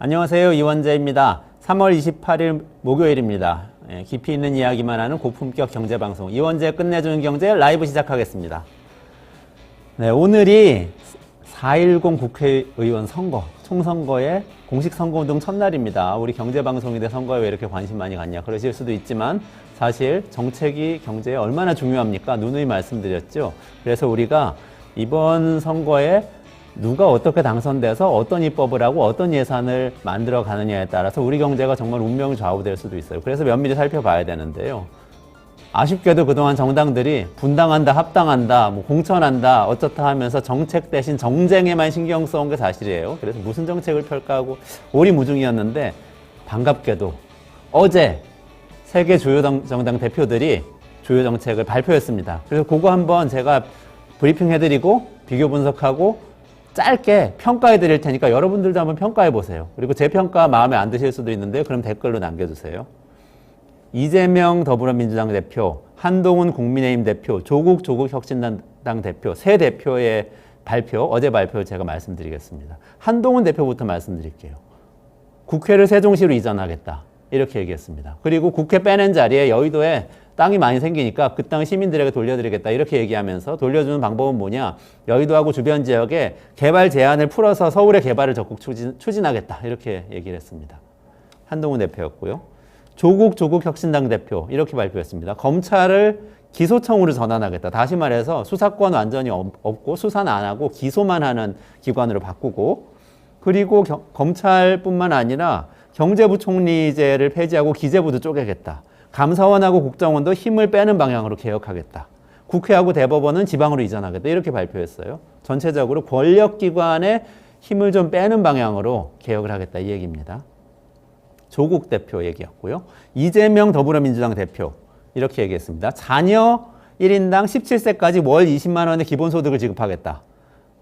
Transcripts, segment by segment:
안녕하세요. 이원재입니다. 3월 28일 목요일입니다. 깊이 있는 이야기만 하는 고품격 경제방송 이원재 끝내주는 경제 라이브 시작하겠습니다. 네, 오늘이 4.10 국회의원 선거, 총선거의 공식 선거운동 첫날입니다. 우리 경제방송인데 선거에 왜 이렇게 관심 많이 갖냐 그러실 수도 있지만 사실 정책이 경제에 얼마나 중요합니까? 누누이 말씀드렸죠. 그래서 우리가 이번 선거에 누가 어떻게 당선돼서 어떤 입법을 하고 어떤 예산을 만들어 가느냐에 따라서 우리 경제가 정말 운명이 좌우될 수도 있어요. 그래서 면밀히 살펴봐야 되는데요. 아쉽게도 그동안 정당들이 분당한다, 합당한다, 공천한다, 어쩌다 하면서 정책 대신 정쟁에만 신경 써온 게 사실이에요. 그래서 무슨 정책을 펼까 하고 오리무중이었는데 반갑게도 어제 세계 주요 정당 대표들이 주요 정책을 발표했습니다. 그래서 그거 한번 제가 브리핑해드리고 비교 분석하고 짧게 평가해 드릴 테니까 여러분들도 한번 평가해 보세요. 그리고 제 평가 마음에 안 드실 수도 있는데 그럼 댓글로 남겨주세요. 이재명 더불어민주당 대표, 한동훈 국민의힘 대표, 조국 혁신당 대표 세 대표의 발표, 어제 발표를 제가 말씀드리겠습니다. 한동훈 대표부터 말씀드릴게요. 국회를 세종시로 이전하겠다 이렇게 얘기했습니다. 그리고 국회 빼낸 자리에 여의도에 땅이 많이 생기니까 그 땅 시민들에게 돌려드리겠다 이렇게 얘기하면서 돌려주는 방법은 뭐냐, 여의도하고 주변 지역에 개발 제한을 풀어서 서울의 개발을 적극 추진하겠다 이렇게 얘기를 했습니다. 한동훈 대표였고요. 조국 혁신당 대표 이렇게 발표했습니다. 검찰을 기소청으로 전환하겠다. 다시 말해서 수사권 완전히 없고 수사는 안 하고 기소만 하는 기관으로 바꾸고, 그리고 검찰뿐만 아니라 경제부총리제를 폐지하고 기재부도 쪼개겠다. 감사원하고 국정원도 힘을 빼는 방향으로 개혁하겠다. 국회하고 대법원은 지방으로 이전하겠다. 이렇게 발표했어요. 전체적으로 권력기관의 힘을 좀 빼는 방향으로 개혁을 하겠다. 이 얘기입니다. 조국 대표 얘기였고요. 이재명 더불어민주당 대표 이렇게 얘기했습니다. 자녀 1인당 17세까지 월 20만 원의 기본소득을 지급하겠다.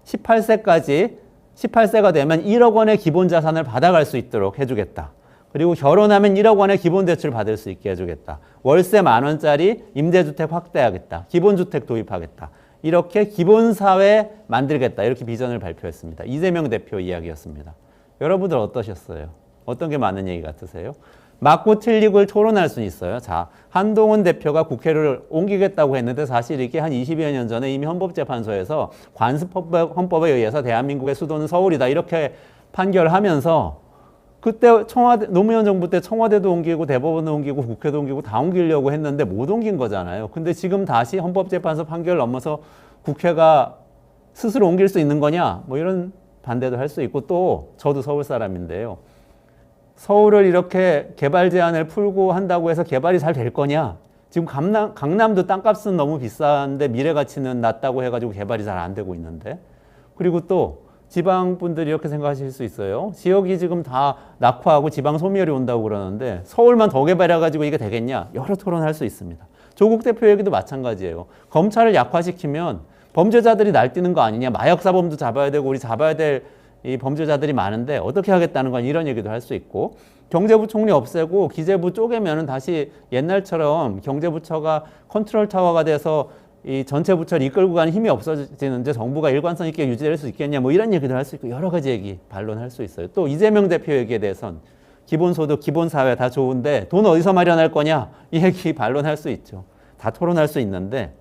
18세가 되면 1억 원의 기본자산을 받아갈 수 있도록 해주겠다. 그리고 결혼하면 1억 원의 기본대출 받을 수 있게 해주겠다. 월세 10,000원짜리 임대주택 확대하겠다. 기본주택 도입하겠다. 이렇게 기본사회 만들겠다. 이렇게 비전을 발표했습니다. 이재명 대표 이야기였습니다. 여러분들 어떠셨어요? 어떤 게 맞는 얘기 같으세요? 맞고 틀리고 토론할 수는 있어요. 자, 한동훈 대표가 국회를 옮기겠다고 했는데 사실 이게 한 20여 년 전에 이미 헌법재판소에서 관습헌법에 의해서 대한민국의 수도는 서울이다 이렇게 판결하면서 그때 노무현 정부 때 청와대도 옮기고 대법원도 옮기고 국회도 옮기고 다 옮기려고 했는데 못 옮긴 거잖아요. 근데 지금 다시 헌법재판소 판결을 넘어서 국회가 스스로 옮길 수 있는 거냐? 이런 반대도 할 수 있고, 또 저도 서울 사람인데요. 서울을 이렇게 개발 제한을 풀고 한다고 해서 개발이 잘 될 거냐? 지금 강남도 땅값은 너무 비싼데 미래 가치는 낮다고 해가지고 개발이 잘 안 되고 있는데, 그리고 또 지방 분들이 이렇게 생각하실 수 있어요. 지역이 지금 다 낙후하고 지방 소멸이 온다고 그러는데 서울만 더 개발해가지고 이게 되겠냐? 여러 토론할 수 있습니다. 조국 대표 얘기도 마찬가지예요. 검찰을 약화시키면 범죄자들이 날뛰는 거 아니냐? 마약사범도 잡아야 되고 우리 잡아야 될 이 범죄자들이 많은데 어떻게 하겠다는 건 이런 얘기도 할 수 있고, 경제부총리 없애고 기재부 쪼개면은 다시 옛날처럼 경제부처가 컨트롤 타워가 돼서 이 전체 부처를 이끌고 가는 힘이 없어지는데 정부가 일관성 있게 유지될 수 있겠냐, 이런 얘기도 할 수 있고 여러 가지 얘기 반론할 수 있어요. 또 이재명 대표 얘기에 대해선 기본소득, 기본사회 다 좋은데 돈 어디서 마련할 거냐, 이 얘기 반론할 수 있죠. 다 토론할 수 있는데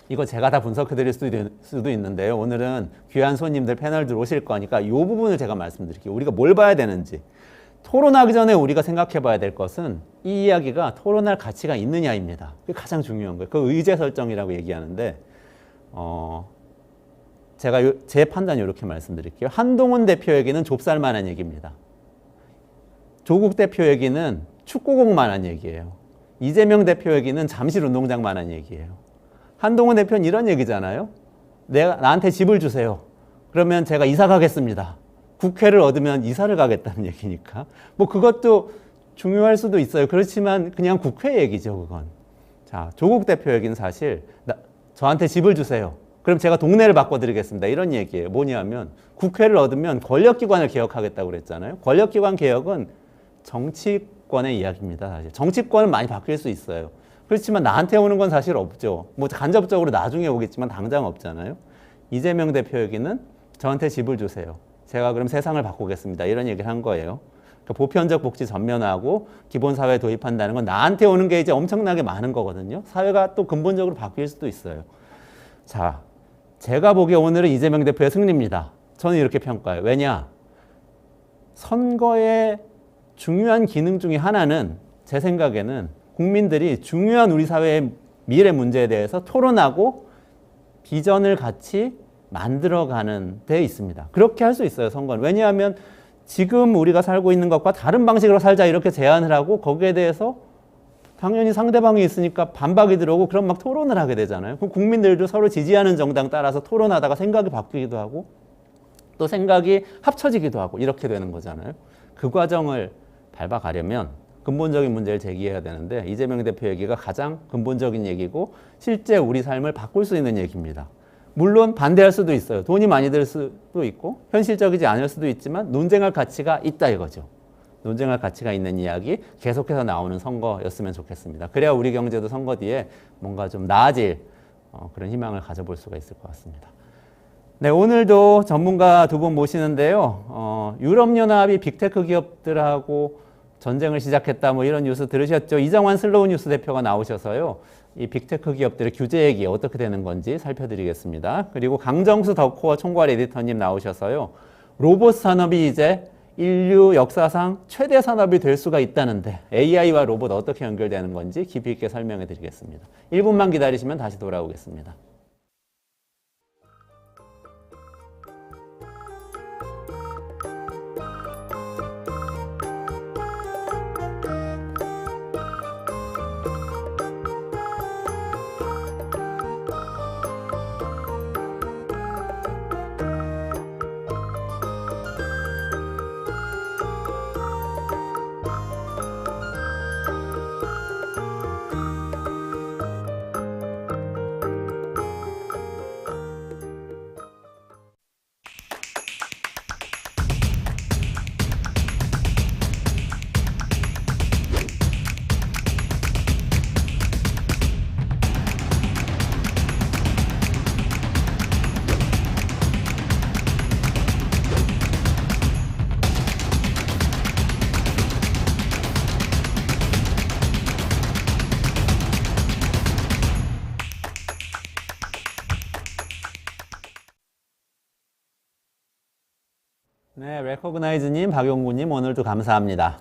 이거 제가 다 분석해 드릴 수도 있는데요. 오늘은 귀한 손님들 패널들 오실 거니까 이 부분을 제가 말씀드릴게요. 우리가 뭘 봐야 되는지. 토론하기 전에 우리가 생각해 봐야 될 것은 이 이야기가 토론할 가치가 있느냐입니다. 그게 가장 중요한 거예요. 그 의제 설정이라고 얘기하는데, 제가 제 판단 이렇게 말씀드릴게요. 한동훈 대표 얘기는 좁쌀만한 얘기입니다. 조국 대표 얘기는 축구공만한 얘기예요. 이재명 대표 얘기는 잠실 운동장만한 얘기예요. 한동훈 대표는 이런 얘기잖아요. 나한테 집을 주세요. 그러면 제가 이사 가겠습니다. 국회를 얻으면 이사를 가겠다는 얘기니까. 그것도 중요할 수도 있어요. 그렇지만 그냥 국회 얘기죠, 그건. 자, 조국 대표 얘기는 사실 저한테 집을 주세요. 그럼 제가 동네를 바꿔드리겠습니다. 이런 얘기예요. 뭐냐면 국회를 얻으면 권력기관을 개혁하겠다고 그랬잖아요. 권력기관 개혁은 정치권의 이야기입니다. 사실 정치권은 많이 바뀔 수 있어요. 그렇지만 나한테 오는 건 사실 없죠. 간접적으로 나중에 오겠지만 당장 없잖아요. 이재명 대표 얘기는 저한테 집을 주세요. 제가 그럼 세상을 바꾸겠습니다. 이런 얘기를 한 거예요. 그러니까 보편적 복지 전면화하고 기본사회 도입한다는 건 나한테 오는 게 이제 엄청나게 많은 거거든요. 사회가 또 근본적으로 바뀔 수도 있어요. 자, 제가 보기에 오늘은 이재명 대표의 승리입니다. 저는 이렇게 평가해요. 왜냐? 선거의 중요한 기능 중에 하나는 제 생각에는 국민들이 중요한 우리 사회의 미래 문제에 대해서 토론하고 비전을 같이 만들어가는 데 있습니다. 그렇게 할 수 있어요, 선거는. 왜냐하면 지금 우리가 살고 있는 것과 다른 방식으로 살자 이렇게 제안을 하고 거기에 대해서 당연히 상대방이 있으니까 반박이 들어오고 그럼 막 토론을 하게 되잖아요. 그럼 국민들도 서로 지지하는 정당 따라서 토론하다가 생각이 바뀌기도 하고 또 생각이 합쳐지기도 하고 이렇게 되는 거잖아요. 그 과정을 밟아가려면 근본적인 문제를 제기해야 되는데 이재명 대표 얘기가 가장 근본적인 얘기고 실제 우리 삶을 바꿀 수 있는 얘기입니다. 물론 반대할 수도 있어요. 돈이 많이 들 수도 있고 현실적이지 않을 수도 있지만 논쟁할 가치가 있다 이거죠. 논쟁할 가치가 있는 이야기 계속해서 나오는 선거였으면 좋겠습니다. 그래야 우리 경제도 선거 뒤에 뭔가 좀 나아질 그런 희망을 가져볼 수가 있을 것 같습니다. 네, 오늘도 전문가 두 분 모시는데요. 유럽연합이 빅테크 기업들하고 전쟁을 시작했다 뭐 이런 뉴스 들으셨죠? 이정환 슬로우 뉴스 대표가 나오셔서요. 이 빅테크 기업들의 규제 얘기 어떻게 되는 건지 살펴드리겠습니다. 그리고 강정수 더코어 총괄 에디터님 나오셔서요. 로봇 산업이 이제 인류 역사상 최대 산업이 될 수가 있다는데 AI와 로봇 어떻게 연결되는 건지 깊이 있게 설명해 드리겠습니다. 1분만 기다리시면 다시 돌아오겠습니다. 네, 레코그나이즈님, 박용구님 오늘도 감사합니다.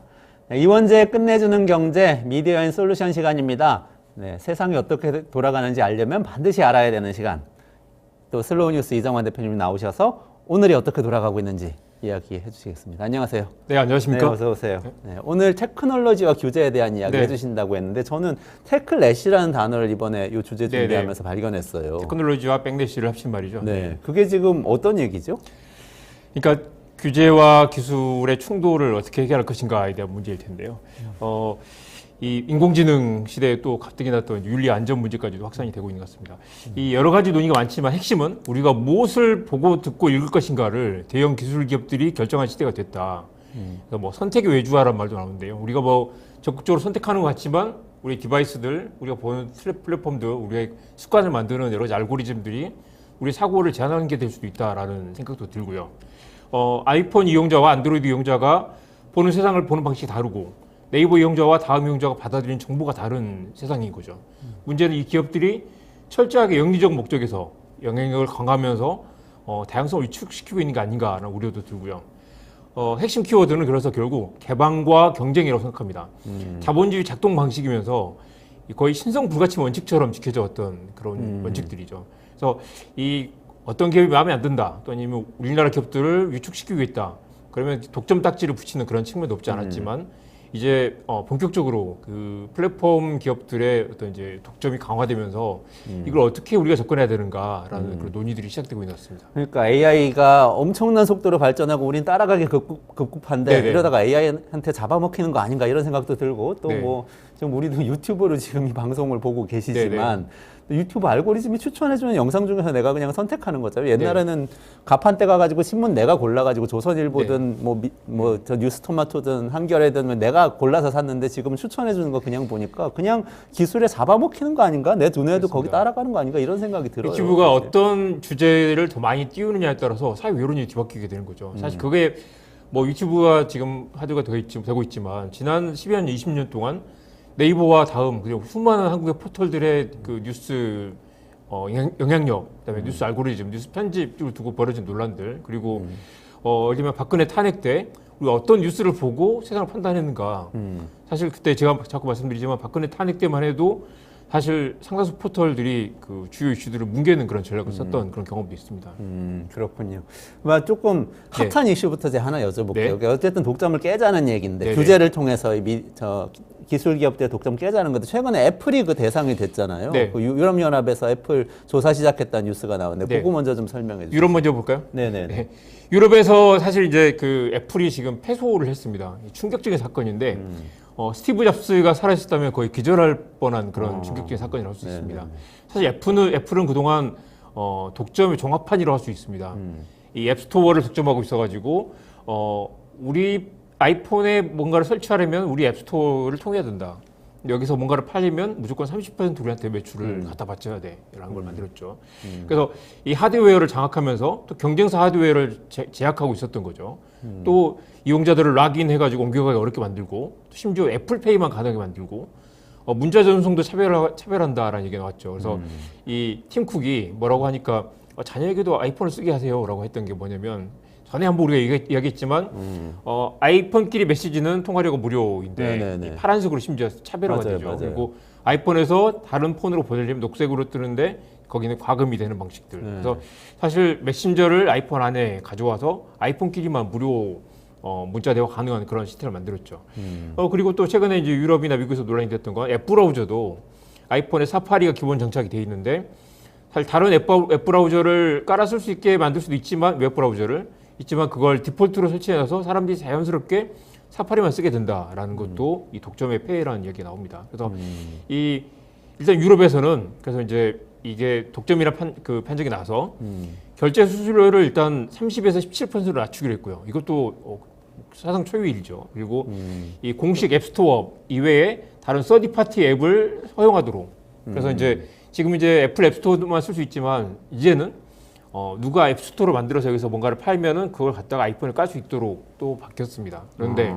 네, 이원재 끝내주는 경제 미디어 앤 솔루션 시간입니다. 네, 세상이 어떻게 돌아가는지 알려면 반드시 알아야 되는 시간. 또 슬로우 뉴스 이정환 대표님 나오셔서 오늘이 어떻게 돌아가고 있는지 이야기해 주시겠습니다. 안녕하세요. 네, 안녕하십니까? 네, 어서 오세요. 네, 오늘 테크놀로지와 규제에 대한 이야기 해주신다고 했는데 저는 테클래시라는 단어를 이번에 이 주제 준비하면서 발견했어요. 테크놀로지와 백래시를 합친 말이죠. 네, 그게 지금 어떤 얘기죠? 그러니까 규제와 기술의 충돌을 어떻게 해결할 것인가에 대한 문제일 텐데요. 이 인공지능 시대에 또 가뜩이나 났던 윤리 안전 문제까지도 확산이 되고 있는 것 같습니다. 이 여러 가지 논의가 많지만 핵심은 우리가 무엇을 보고 듣고 읽을 것인가를 대형 기술 기업들이 결정할 시대가 됐다. 그러니까 뭐 선택의 외주화란 말도 나오는데요. 우리가 뭐 적극적으로 선택하는 것 같지만 우리 디바이스들, 우리가 보는 플랫폼들, 우리의 습관을 만드는 여러 가지 알고리즘들이 우리 사고를 제한하는 게 될 수도 있다라는 생각도 들고요. 아이폰 이용자와 안드로이드 이용자가 보는 세상을 보는 방식이 다르고 네이버 이용자와 다음 이용자가 받아들이는 정보가 다른 세상인 거죠. 문제는 이 기업들이 철저하게 영리적 목적에서 영향력을 강화하면서 다양성을 위축시키고 있는 게 아닌가라는 우려도 들고요. 핵심 키워드는 그래서 결국 개방과 경쟁이라고 생각합니다. 자본주의 작동 방식이면서 거의 신성 불가침 원칙처럼 지켜져 왔던 그런 원칙들이죠. 그래서 이 어떤 기업이 마음에 안 든다, 또 아니면 우리나라 기업들을 위축시키고 있다. 그러면 독점 딱지를 붙이는 그런 측면도 없지 않았지만 이제 본격적으로 그 플랫폼 기업들의 어떤 이제 독점이 강화되면서 이걸 어떻게 우리가 접근해야 되는가라는 그런 논의들이 시작되고 있는 것 같습니다. 그러니까 AI가 엄청난 속도로 발전하고 우린 따라가기 급급한데 네네. 이러다가 AI한테 잡아먹히는 거 아닌가 이런 생각도 들고 또 네. 뭐 지금 우리도 유튜브로 지금 이 방송을 보고 계시지만 유튜브 알고리즘이 추천해주는 영상 중에서 내가 그냥 선택하는 거잖아요. 옛날에는 가판대 가가지고 신문 내가 골라가지고 조선일보든 저 뉴스토마토든 한겨레든 내가 골라서 샀는데 지금 추천해주는 거 그냥 보니까 그냥 기술에 잡아먹히는 거 아닌가? 내 두뇌도 그렇습니다. 거기 따라가는 거 아닌가? 이런 생각이 들어요. 유튜브가 사실. 어떤 주제를 더 많이 띄우느냐에 따라서 사회 여론이 뒤바뀌게 되는 거죠. 사실 그게 뭐 유튜브가 지금 화두가 되고 있지만 지난 10년, 20년 동안 네이버와 다음 그리고 수많은 한국의 포털들의 그 뉴스 영향력, 그다음에 뉴스 알고리즘, 뉴스 편집을 두고 벌어진 논란들, 그리고 예를 들면 박근혜 탄핵 때 우리가 어떤 뉴스를 보고 세상을 판단했는가. 사실 그때 제가 자꾸 말씀드리지만 박근혜 탄핵 때만 해도 사실 상당수 포털들이 그 주요 이슈들을 뭉개는 그런 전략을 썼던 그런 경험도 있습니다. 그렇군요. 조금 핫한 이슈부터 제가 하나 여쭤볼게요. 네. 어쨌든 독점을 깨자는 얘기인데 네네. 규제를 통해서 기술 기업들의 독점 깨자는 건데 최근에 애플이 그 대상이 됐잖아요. 네. 그 유럽연합에서 애플 조사 시작했다는 뉴스가 나왔는데 네. 그거 먼저 좀 설명해 주세요. 유럽 먼저 볼까요? 네네. 네. 유럽에서 사실 이제 그 애플이 지금 패소를 했습니다. 충격적인 사건인데 스티브 잡스가 살아있었다면 거의 기절할 뻔한 그런 충격적인 사건이라고 할 수 있습니다. 사실 애플은 그동안 독점의 종합판이라고 할 수 있습니다. 이 앱스토어를 독점하고 있어가지고 우리 아이폰에 뭔가를 설치하려면 우리 앱스토어를 통해야 된다. 여기서 뭔가를 팔리면 무조건 30% 우리한테 매출을 갖다 바쳐야 돼라는 걸 만들었죠. 그래서 이 하드웨어를 장악하면서 또 경쟁사 하드웨어를 제약하고 있었던 거죠. 또 이용자들을 락인해가지고 옮겨가기 어렵게 만들고 심지어 애플페이만 가능하게 만들고 문자 전송도 차별한다라는 얘기가 나왔죠. 그래서 이 팀 쿡이 뭐라고 하니까 자녀에게도 아이폰을 쓰게 하세요라고 했던 게 뭐냐면 전에 한번 우리가 이야기했지만 아이폰끼리 메시지는 통화료가 무료인데 이 파란색으로 심지어 차별화가 되죠. 맞아요. 그리고 아이폰에서 다른 폰으로 보내려면 녹색으로 뜨는데 거기는 과금이 되는 방식들. 그래서 사실 메신저를 아이폰 안에 가져와서 아이폰끼리만 무료 문자 대화 가능한 그런 시스템을 만들었죠. 그리고 또 최근에 이제 유럽이나 미국에서 논란이 됐던 건 앱 브라우저도 아이폰에 사파리가 기본 장착이 돼 있는데 사실 다른 앱 브라우저를 깔아 쓸 수 있게 만들 수도 있지만 웹 브라우저를 있지만 그걸 디폴트로 설치해놔서 사람들이 자연스럽게 사파리만 쓰게 된다라는 것도 이 독점의 폐해라는 얘기가 나옵니다. 그래서 일단 유럽에서는 그래서 이제 이게 독점이라는 판정이 나서 결제 수수료를 일단 30에서 17%로 낮추기로 했고요. 이것도 사상 초유의 일이죠. 그리고 이 공식 앱스토어 이외에 다른 서드파티 앱을 허용하도록. 그래서 이제 지금 이제 애플 앱스토어만 쓸 수 있지만 이제는 누가 앱스토어를 만들어서 여기서 뭔가를 팔면은 그걸 갖다가 아이폰에 깔 수 있도록 또 바뀌었습니다. 그런데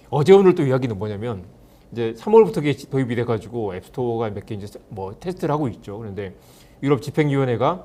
어제 오늘 또 이야기는 뭐냐면 이제 3월부터 도입이 돼가지고 앱스토어가 몇 개 이제 뭐 테스트를 하고 있죠. 그런데 유럽 집행위원회가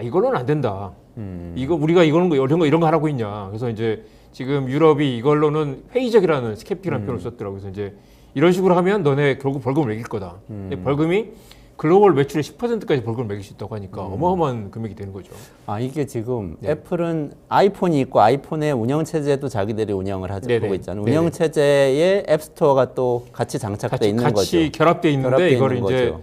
이걸로는 안 된다. 우리가 이런 거 하라고 있냐. 그래서 이제 지금 유럽이 이걸로는 회의적이라는 스캡틱이라는 표현을 썼더라고요. 그래서 이제 이런 식으로 하면 너네 결국 벌금을 매길 거다. 근데 벌금이 글로벌 매출의 10%까지 벌금을 매길 수 있다고 하니까 어마어마한 금액이 되는 거죠. 이게 지금 애플은 아이폰이 있고 아이폰의 운영체제도 자기들이 운영을 하고 있잖아요. 운영체제에 앱스토어가 또 같이 장착돼 있는 거죠. 같이 결합돼 있는데 이걸 이제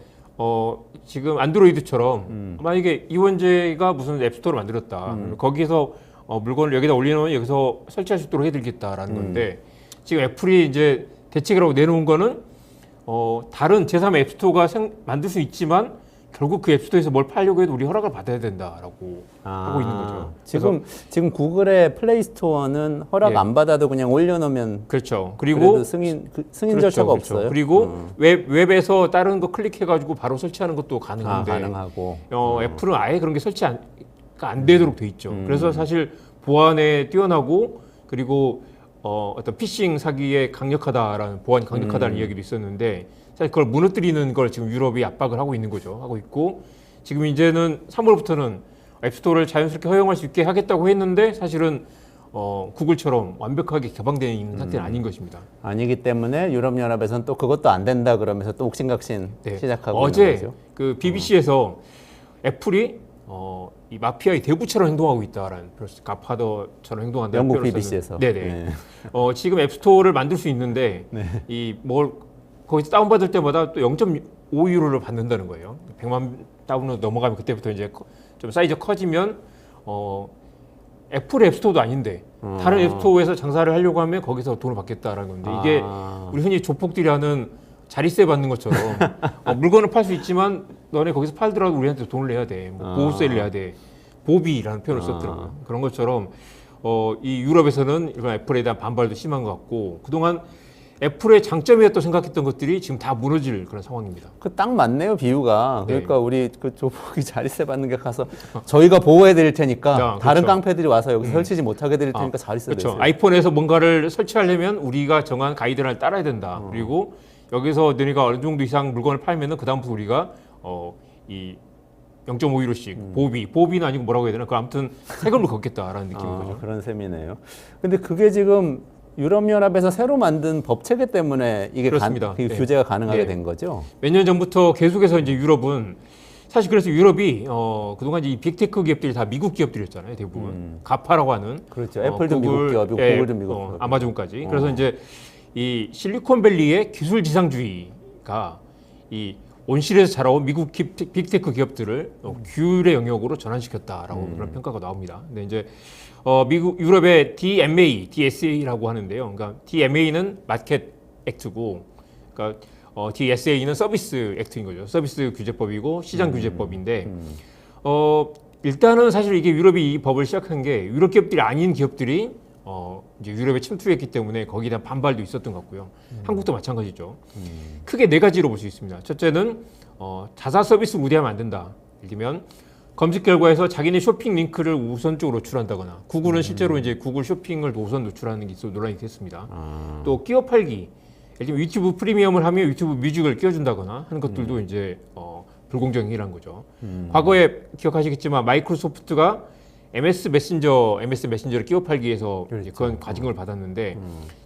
지금 안드로이드처럼 만약에 이원재가 무슨 앱스토어를 만들었다. 거기서 물건을 여기다 올리면 여기서 설치할 수 있도록 해드리겠다라는 건데 지금 애플이 이제 대책이라고 내놓은 거는 다른 제3 앱스토어가 만들 수 있지만 결국 그 앱스토어에서 뭘 팔려고 해도 우리 허락을 받아야 된다라고 하고 있는 거죠. 지금 구글의 플레이스토어는 허락 안 받아도 그냥 올려놓으면 그렇죠. 그리고 승인 절차가 없어요. 그리고 웹에서 다른 거 클릭해가지고 바로 설치하는 것도 가능한데 가능하고 애플은 아예 그런 게 설치가 안 되도록 돼 있죠. 그래서 사실 보안에 뛰어나고 그리고 어떤 피싱 사기에 강력하다라는 보안이 강력하다는 이야기도 있었는데 사실 그걸 무너뜨리는 걸 지금 유럽이 압박을 하고 있는 거죠. 하고 있고 지금 이제는 3월부터는 앱스토어를 자연스럽게 허용할 수 있게 하겠다고 했는데 사실은 구글처럼 완벽하게 개방되어 있는 상태는 아닌 것입니다. 아니기 때문에 유럽연합에서는 또 그것도 안 된다 그러면서 또 옥신각신 시작하고 어제 있는 거죠. 그 BBC에서 애플이 이 마피아의 대구처럼 행동하고 있다라는 가파더처럼 행동한다는 영국 표현을 BBC에서. 네네. 네. 지금 앱스토어를 만들 수 있는데 거기서 다운받을 때마다 또 0.5유로를 받는다는 거예요. 100만 다운로드 넘어가면 그때부터 이제 좀 사이즈가 커지면 애플 앱스토어도 아닌데 다른 앱스토어에서 장사를 하려고 하면 거기서 돈을 받겠다라는 건데 이게 우리 흔히 조폭들이 하는 자리세 받는 것처럼 물건을 팔 수 있지만 너네 거기서 팔더라도 우리한테 돈을 내야 돼. 뭐 보호세를 내야 돼. 보비라는 표현을 썼더라고요. 그런 것처럼 이 유럽에서는 이런 애플에 대한 반발도 심한 것 같고 그동안 애플의 장점이었다고 생각했던 것들이 지금 다 무너질 그런 상황입니다. 그 딱 맞네요, 비유가. 네. 그러니까 우리 그 조폭이 자리세 받는 게 가서 저희가 보호해 드릴 테니까 다른 그렇죠. 깡패들이 와서 여기 설치지 못하게 드릴 테니까 자리세 그렇죠. 내세요. 아이폰에서 뭔가를 설치하려면 우리가 정한 가이드라인을 따라야 된다. 그리고 여기서 너네가 어느 정도 이상 물건을 팔면은 그 다음부터 우리가 이 0.5유로씩 보비는 아니고 뭐라고 해야 되나? 그 아무튼 세금을 걷겠다라는 느낌인 거죠. 그런 셈이네요. 근데 그게 지금 유럽연합에서 새로 만든 법 체계 때문에 이게 그렇습니다. 네. 규제가 가능하게 네. 된 거죠. 몇 년 전부터 계속해서 이제 유럽은 사실 그래서 유럽이 그동안 이 빅테크 기업들이 다 미국 기업들이었잖아요, 대부분. 가파라고 하는. 그렇죠. 애플도 미국 기업이고 구글도 미국 기업. 아마존까지. 그래서 이제 이 실리콘밸리의 기술 지상주의가 이 온실에서 자라온 미국 빅테크 기업들을 규율의 영역으로 전환시켰다라고 그런 평가가 나옵니다. 근데 이제 미국 유럽의 DMA, DSA라고 하는데요. 그러니까 DMA는 마켓 액트고, 그러니까 DSA는 서비스 액트인 거죠. 서비스 규제법이고 시장 규제법인데, 일단은 사실 이게 유럽이 이 법을 시작한 게 유럽 기업들이 아닌 기업들이 이제 유럽에 침투했기 때문에 거기에 대한 반발도 있었던 것 같고요. 한국도 마찬가지죠. 크게 네 가지로 볼 수 있습니다. 첫째는 자사 서비스 우대하면 안 된다. 예를 들면 검색 결과에서 자기네 쇼핑 링크를 우선적으로 노출한다거나 구글은 실제로 이제 구글 쇼핑을 우선 노출하는 게 있어 논란이 됐습니다. 또 끼워 팔기. 예를 들면 유튜브 프리미엄을 하면 유튜브 뮤직을 끼워준다거나 하는 것들도 이제 불공정이란 거죠. 과거에 기억하시겠지만 마이크로소프트가 MS 메신저를 끼워 팔기 위해서 그렇죠. 그건 과징금을 받았는데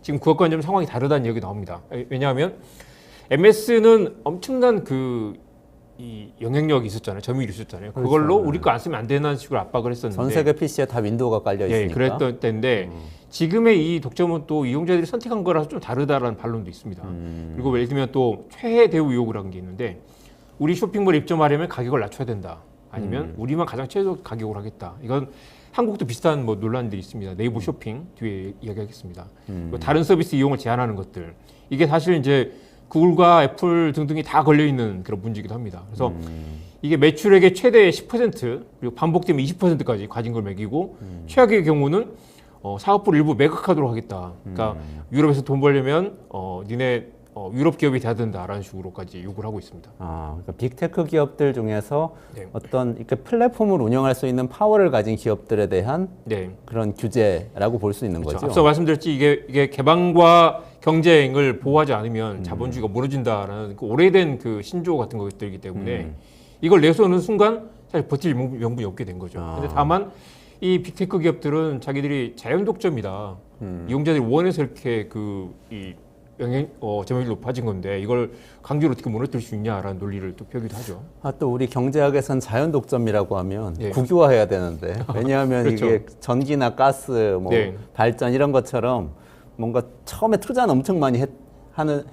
지금 그것과는 좀 상황이 다르다는 얘기 나옵니다. 왜냐하면 MS는 엄청난 이 영향력이 있었잖아요. 점유율이 있었잖아요. 그렇죠. 그걸로 우리 거 안 쓰면 안 되는 식으로 압박을 했었는데 전 세계 PC에 다 윈도우가 깔려 있으니까. 예, 그랬던 때인데 지금의 이 독점은 또 이용자들이 선택한 거라서 좀 다르다라는 반론도 있습니다. 그리고 예를 들면 또 최애 대우 요구라는 게 있는데 우리 쇼핑몰에 입점하려면 가격을 낮춰야 된다. 아니면 우리만 가장 최저 가격으로 하겠다. 이건 한국도 비슷한 뭐 논란들이 있습니다. 네이버 쇼핑 뒤에 이야기하겠습니다. 다른 서비스 이용을 제한하는 것들. 이게 사실 이제 구글과 애플 등등이 다 걸려 있는 그런 문제이기도 합니다. 그래서 이게 매출액의 최대 10% 그리고 반복되면 20%까지 과징금을 매기고 최악의 경우는 사업부를 일부 매각하도록 하겠다. 그러니까 유럽에서 돈 벌려면 니네 유럽 기업이 돼야 된다라는 식으로까지 요구를 하고 있습니다. 그러니까 빅테크 기업들 중에서 네. 어떤 이렇게 플랫폼을 운영할 수 있는 파워를 가진 기업들에 대한 네. 그런 규제라고 볼 수 있는 그렇죠. 거죠. 앞서 말씀드렸지 이게 개방과 경쟁을 보호하지 않으면 자본주의가 무너진다라는 그 오래된 그 신조 같은 것들이기 때문에 이걸 내세우는 순간 사실 버틸 명분이 없게 된 거죠. 근데 다만 이 빅테크 기업들은 자기들이 자연 독점이다. 이용자들이 원해서 이렇게 이 점유율이 높아진 건데 이걸 강제로 어떻게 무너뜨릴 수 있냐라는 논리를 또 펴기도 하죠. 또 우리 경제학에선 자연 독점이라고 하면 네. 국유화해야 되는데 왜냐하면 그렇죠. 이게 전기나 가스, 뭐 네. 발전 이런 것처럼 뭔가 처음에 투자는 엄청 많이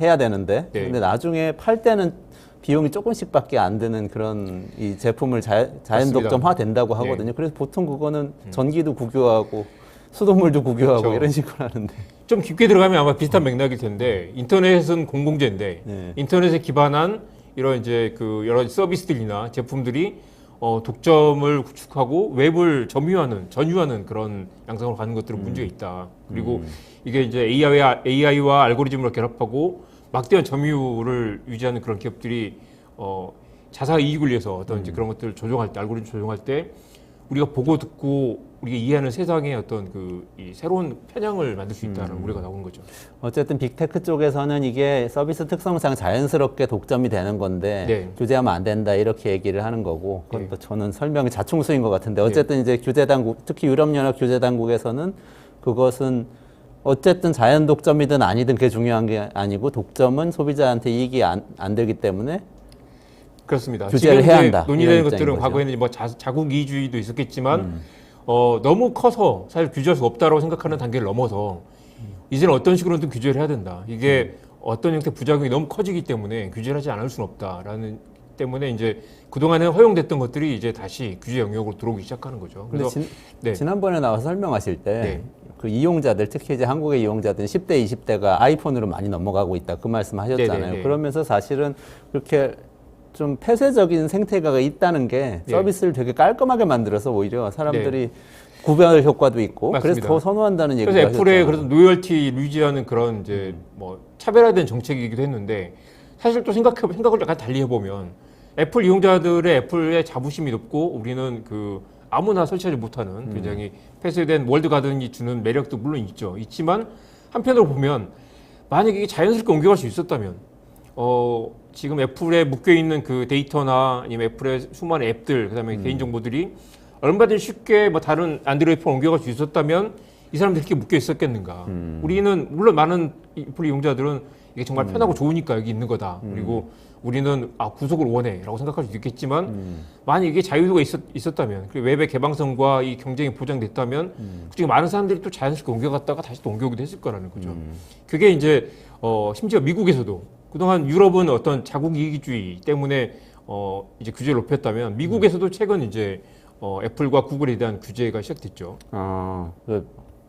해야 되는데 네. 근데 나중에 팔 때는 비용이 조금씩밖에 안 드는 그런 이 제품을 자연 맞습니다. 독점화 된다고 하거든요. 그래서 보통 그거는 전기도 국유화하고 수돗물도 국유화하고 그렇죠. 이런 식으로 하는데 좀 깊게 들어가면 아마 비슷한 맥락일 텐데 인터넷은 공공재인데 네. 인터넷에 기반한 이런 이제 그 여러 서비스들이나 제품들이 독점을 구축하고 웹을 전유하는 그런 양상으로 가는 것들은 문제가 있다. 그리고 이게 이제 AI와 알고리즘을 결합하고 막대한 점유율을 유지하는 그런 기업들이 자사 이익을 위해서 어떤 이제 그런 것들을 조정할 때 알고리즘 조정할 때 우리가 보고 듣고 우리가 이해하는 세상의 어떤 이 새로운 편향을 만들 수 있다는 우려가 나오는 거죠. 어쨌든 빅테크 쪽에서는 이게 서비스 특성상 자연스럽게 독점이 되는 건데 네. 규제하면 안 된다 이렇게 얘기를 하는 거고 그건 네. 또 저는 설명이 자충수인 것 같은데 어쨌든 이제 규제 당국 특히 유럽연합 규제 당국에서는 그것은 어쨌든 자연 독점이든 아니든 그게 중요한 게 아니고 독점은 소비자한테 이익이 안 되기 때문에 그렇습니다. 규제를 지금 해야 이제 한다. 논의되는 이런 것들은 입장인 과거에는 뭐 자국 이주의도 있었겠지만 너무 커서 사실 규제할 수 없다고 생각하는 단계를 넘어서 이제는 어떤 식으로든 규제를 해야 된다. 이게 어떤 형태 부작용이 너무 커지기 때문에 규제를 하지 않을 수는 없다라는 때문에 이제 그동안에 허용됐던 것들이 이제 다시 규제 영역으로 들어오기 시작하는 거죠. 근데 그래서 네. 지난번에 나와서 설명하실 때 네. 그 이용자들 특히 이제 한국의 이용자들은 10대, 20대가 아이폰으로 많이 넘어가고 있다 그 말씀하셨잖아요. 네네네. 그러면서 사실은 그렇게 좀 폐쇄적인 생태계가 있다는 게 서비스를 되게 깔끔하게 만들어서 오히려 사람들이 구별 효과도 있고 맞습니다. 그래서 더 선호한다는 얘기가 그래서 애플의 그래서 노열티 유지하는 그런 이제 뭐 차별화된 정책이기도 했는데 사실 또 생각을 약간 달리 해보면 애플 이용자들의 애플의 자부심이 높고 우리는 그 아무나 설치하지 못하는 굉장히 폐쇄된 월드 가든이 주는 매력도 물론 있지만 한편으로 보면 만약에 이게 자연스럽게 옮겨갈 수 있었다면 지금 애플에 묶여 있는 그 데이터나 아니면 애플의 수많은 앱들 그다음에 개인 정보들이 얼마든지 쉽게 뭐 다른 안드로이드 폰 옮겨갈 수 있었다면 이 사람들이 이렇게 묶여 있었겠는가. 우리는 물론 많은 애플 이용자들은 이게 정말 편하고 좋으니까 여기 있는 거다. 그리고 우리는 구속을 원해라고 생각할 수도 있겠지만 만약 이게 자유도가 있었다면 그리고 웹의 개방성과 이 경쟁이 보장됐다면 그중에 많은 사람들이 또 자연스럽게 옮겨갔다가 다시 또 옮겨오기도 했을 거라는 거죠. 그게 이제 심지어 미국에서도 그동안 유럽은 어떤 자국 이기주의 때문에 이제 규제를 높였다면 미국에서도 최근 이제 애플과 구글에 대한 규제가 시작됐죠.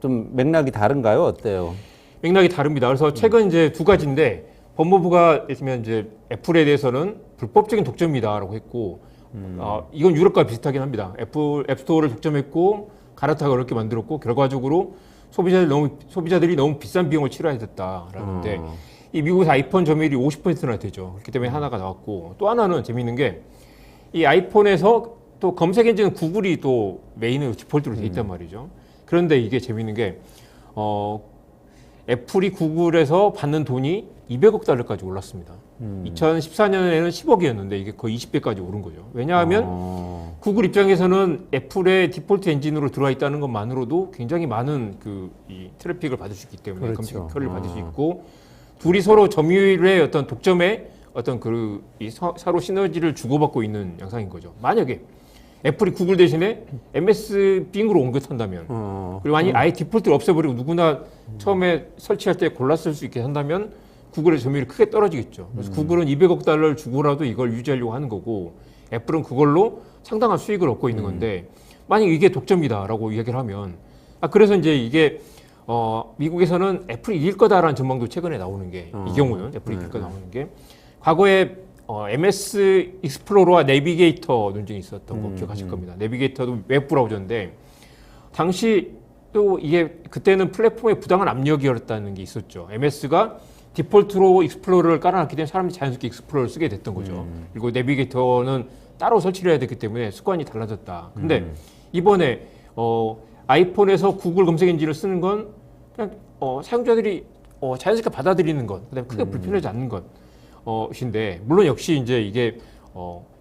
좀 맥락이 다른가요? 어때요? 맥락이 다릅니다. 그래서 최근 이제 두 가지인데 법무부가 있으면 이제 애플에 대해서는 불법적인 독점이다라고 했고 이건 유럽과 비슷하긴 합니다. 애플 앱스토어를 독점했고 갈아타기 어렵게 만들었고 결과적으로 소비자들이 너무 비싼 비용을 치러야 됐다라는데 이 미국에서 아이폰 점유율이 50%나 되죠. 그렇기 때문에 하나가 나왔고 또 하나는 재미있는 게 이 아이폰에서 또 검색 엔진은 구글이 또 메인으로 디폴트로 돼 있단 말이죠. 그런데 이게 재미있는 게 애플이 구글에서 받는 돈이 200억 달러까지 올랐습니다. 2014년에는 10억이었는데 이게 거의 20배까지 오른 거죠. 왜냐하면 구글 입장에서는 애플의 디폴트 엔진으로 들어와 있다는 것만으로도 굉장히 많은 이 트래픽을 받을 수 있기 때문에 그렇죠. 검색 결을 받을 수 있고 둘이 서로 점유율의 어떤 독점의 어떤 서로 시너지를 주고받고 있는 양상인 거죠. 만약에 애플이 구글 대신에 MS 빙으로 옮겨 탄다면 그리고 아예 디폴트를 없애버리고 누구나 처음에 설치할 때 골랐을 수 있게 한다면 구글의 점유율이 크게 떨어지겠죠. 그래서 구글은 200억 달러를 주고라도 이걸 유지하려고 하는 거고 애플은 그걸로 상당한 수익을 얻고 있는 건데 만약 이게 독점이다라고 이야기를 하면 그래서 이제 이게 미국에서는 애플이 이길 거다라는 전망도 최근에 나오는 게 이 경우는 애플이 이길 거다 나오는 게 과거에 MS 익스플로러와 내비게이터 논쟁이 있었던 거 기억하실 겁니다. 내비게이터도 웹 브라우저인데 당시 또 이게 그때는 플랫폼의 부당한 압력이었다는 게 있었죠. MS가 디폴트로 익스플로러를 깔아놨기 때문에 사람들이 자연스럽게 익스플로러를 쓰게 됐던 거죠. 그리고 내비게이터는 따로 설치를 해야 됐기 때문에 습관이 달라졌다. 근데 이번에 아이폰에서 구글 검색 엔진을 쓰는 건 그냥 사용자들이 자연스럽게 받아들이는 것, 그다음에 크게 불편하지 않는 것. 인데 물론 역시 이제 이게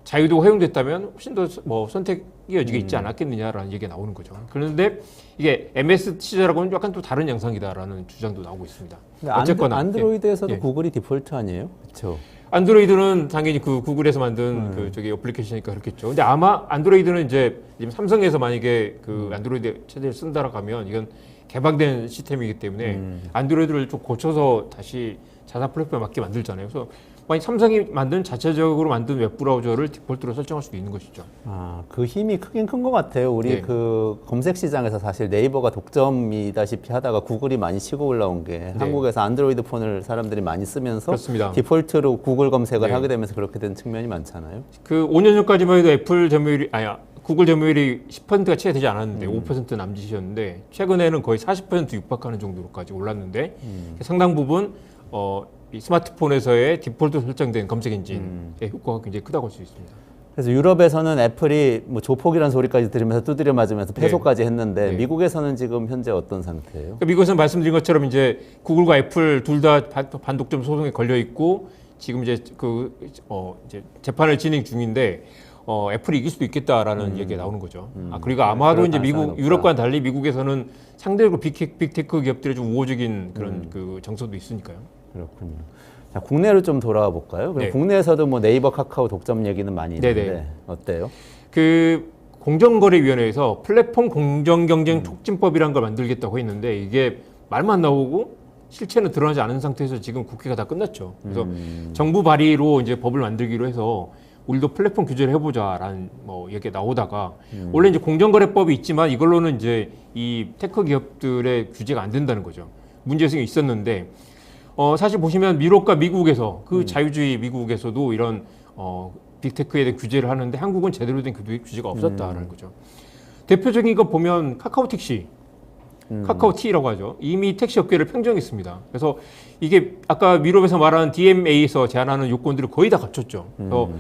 자유도가 허용됐다면 훨씬 더 선택의 여지가 있지 않았겠느냐라는 얘기가 나오는 거죠. 그런데 이게 MS 시절하고는 약간 또 다른 양상이다라는 주장도 나오고 있습니다. 어쨌거나 안드로이드에서도 구글이 디폴트 아니에요? 그렇죠. 안드로이드는 당연히 그 구글에서 만든 저기 어플리케이션이니까 그렇겠죠. 근데 아마 안드로이드는 이제 지금 삼성에서 만약에 그 안드로이드 체제를 쓴다라고 하면 이건 개방된 시스템이기 때문에 안드로이드를 좀 고쳐서 다시 자사 플랫폼에 맞게 만들잖아요. 그래서 만약 삼성이 자체적으로 만든 웹브라우저를 디폴트로 설정할 수도 있는 것이죠. 그 힘이 크긴 큰 것 같아요. 우리 그 검색 시장에서 사실 네이버가 독점이다시피 하다가 구글이 많이 치고 올라온 게 한국에서 안드로이드 폰을 사람들이 많이 쓰면서 그렇습니다. 디폴트로 구글 검색을 하게 되면서 그렇게 된 측면이 많잖아요. 그 5년 전까지만 해도 애플 점유율이 구글 점유율이 10%가 채 되지 않았는데 5% 남짓이었는데 최근에는 거의 40% 육박하는 정도로까지 올랐는데 상당 부분 이 스마트폰에서의 디폴트 설정된 검색 엔진의 효과가 굉장히 크다고 할 수 있습니다. 그래서 유럽에서는 애플이 조폭이라는 소리까지 들으면서 두드려 맞으면서 패소까지 했는데 미국에서는 지금 현재 어떤 상태예요? 그러니까 미국에서는 말씀드린 것처럼 이제 구글과 애플 둘 다 반독점 소송에 걸려 있고 지금 이제 이제 재판을 진행 중인데 애플이 이길 수도 있겠다라는 얘기가 나오는 거죠. 그리고 아마도 이제 유럽과는 달리 미국에서는 상대적으로 빅테크 기업들의 좀 우호적인 그런 그 정서도 있으니까요. 그렇군요. 자, 국내로 좀 돌아와 볼까요? 그럼 국내에서도 네이버, 카카오 독점 얘기는 많이 있는데 어때요? 그 공정거래위원회에서 플랫폼 공정경쟁 촉진법이라는 걸 만들겠다고 했는데 이게 말만 나오고 실체는 드러나지 않은 상태에서 지금 국회가 다 끝났죠. 그래서 정부 발의로 이제 법을 만들기로 해서 우리도 플랫폼 규제를 해보자라는 뭐 얘기가 나오다가 원래 이제 공정거래법이 있지만 이걸로는 이제 이 테크 기업들의 규제가 안 된다는 거죠. 문제성이 있었는데 사실 보시면 유럽과 미국에서 그 자유주의 미국에서도 이런 빅테크에 대한 규제를 하는데 한국은 제대로 된 규제가 없었다라는 거죠. 대표적인 거 보면 카카오 택시, 카카오티라고 하죠. 이미 택시 업계를 평정했습니다. 그래서 이게 아까 유럽에서 말하는 DMA에서 제한하는 요건들을 거의 다 갖췄죠. 그래서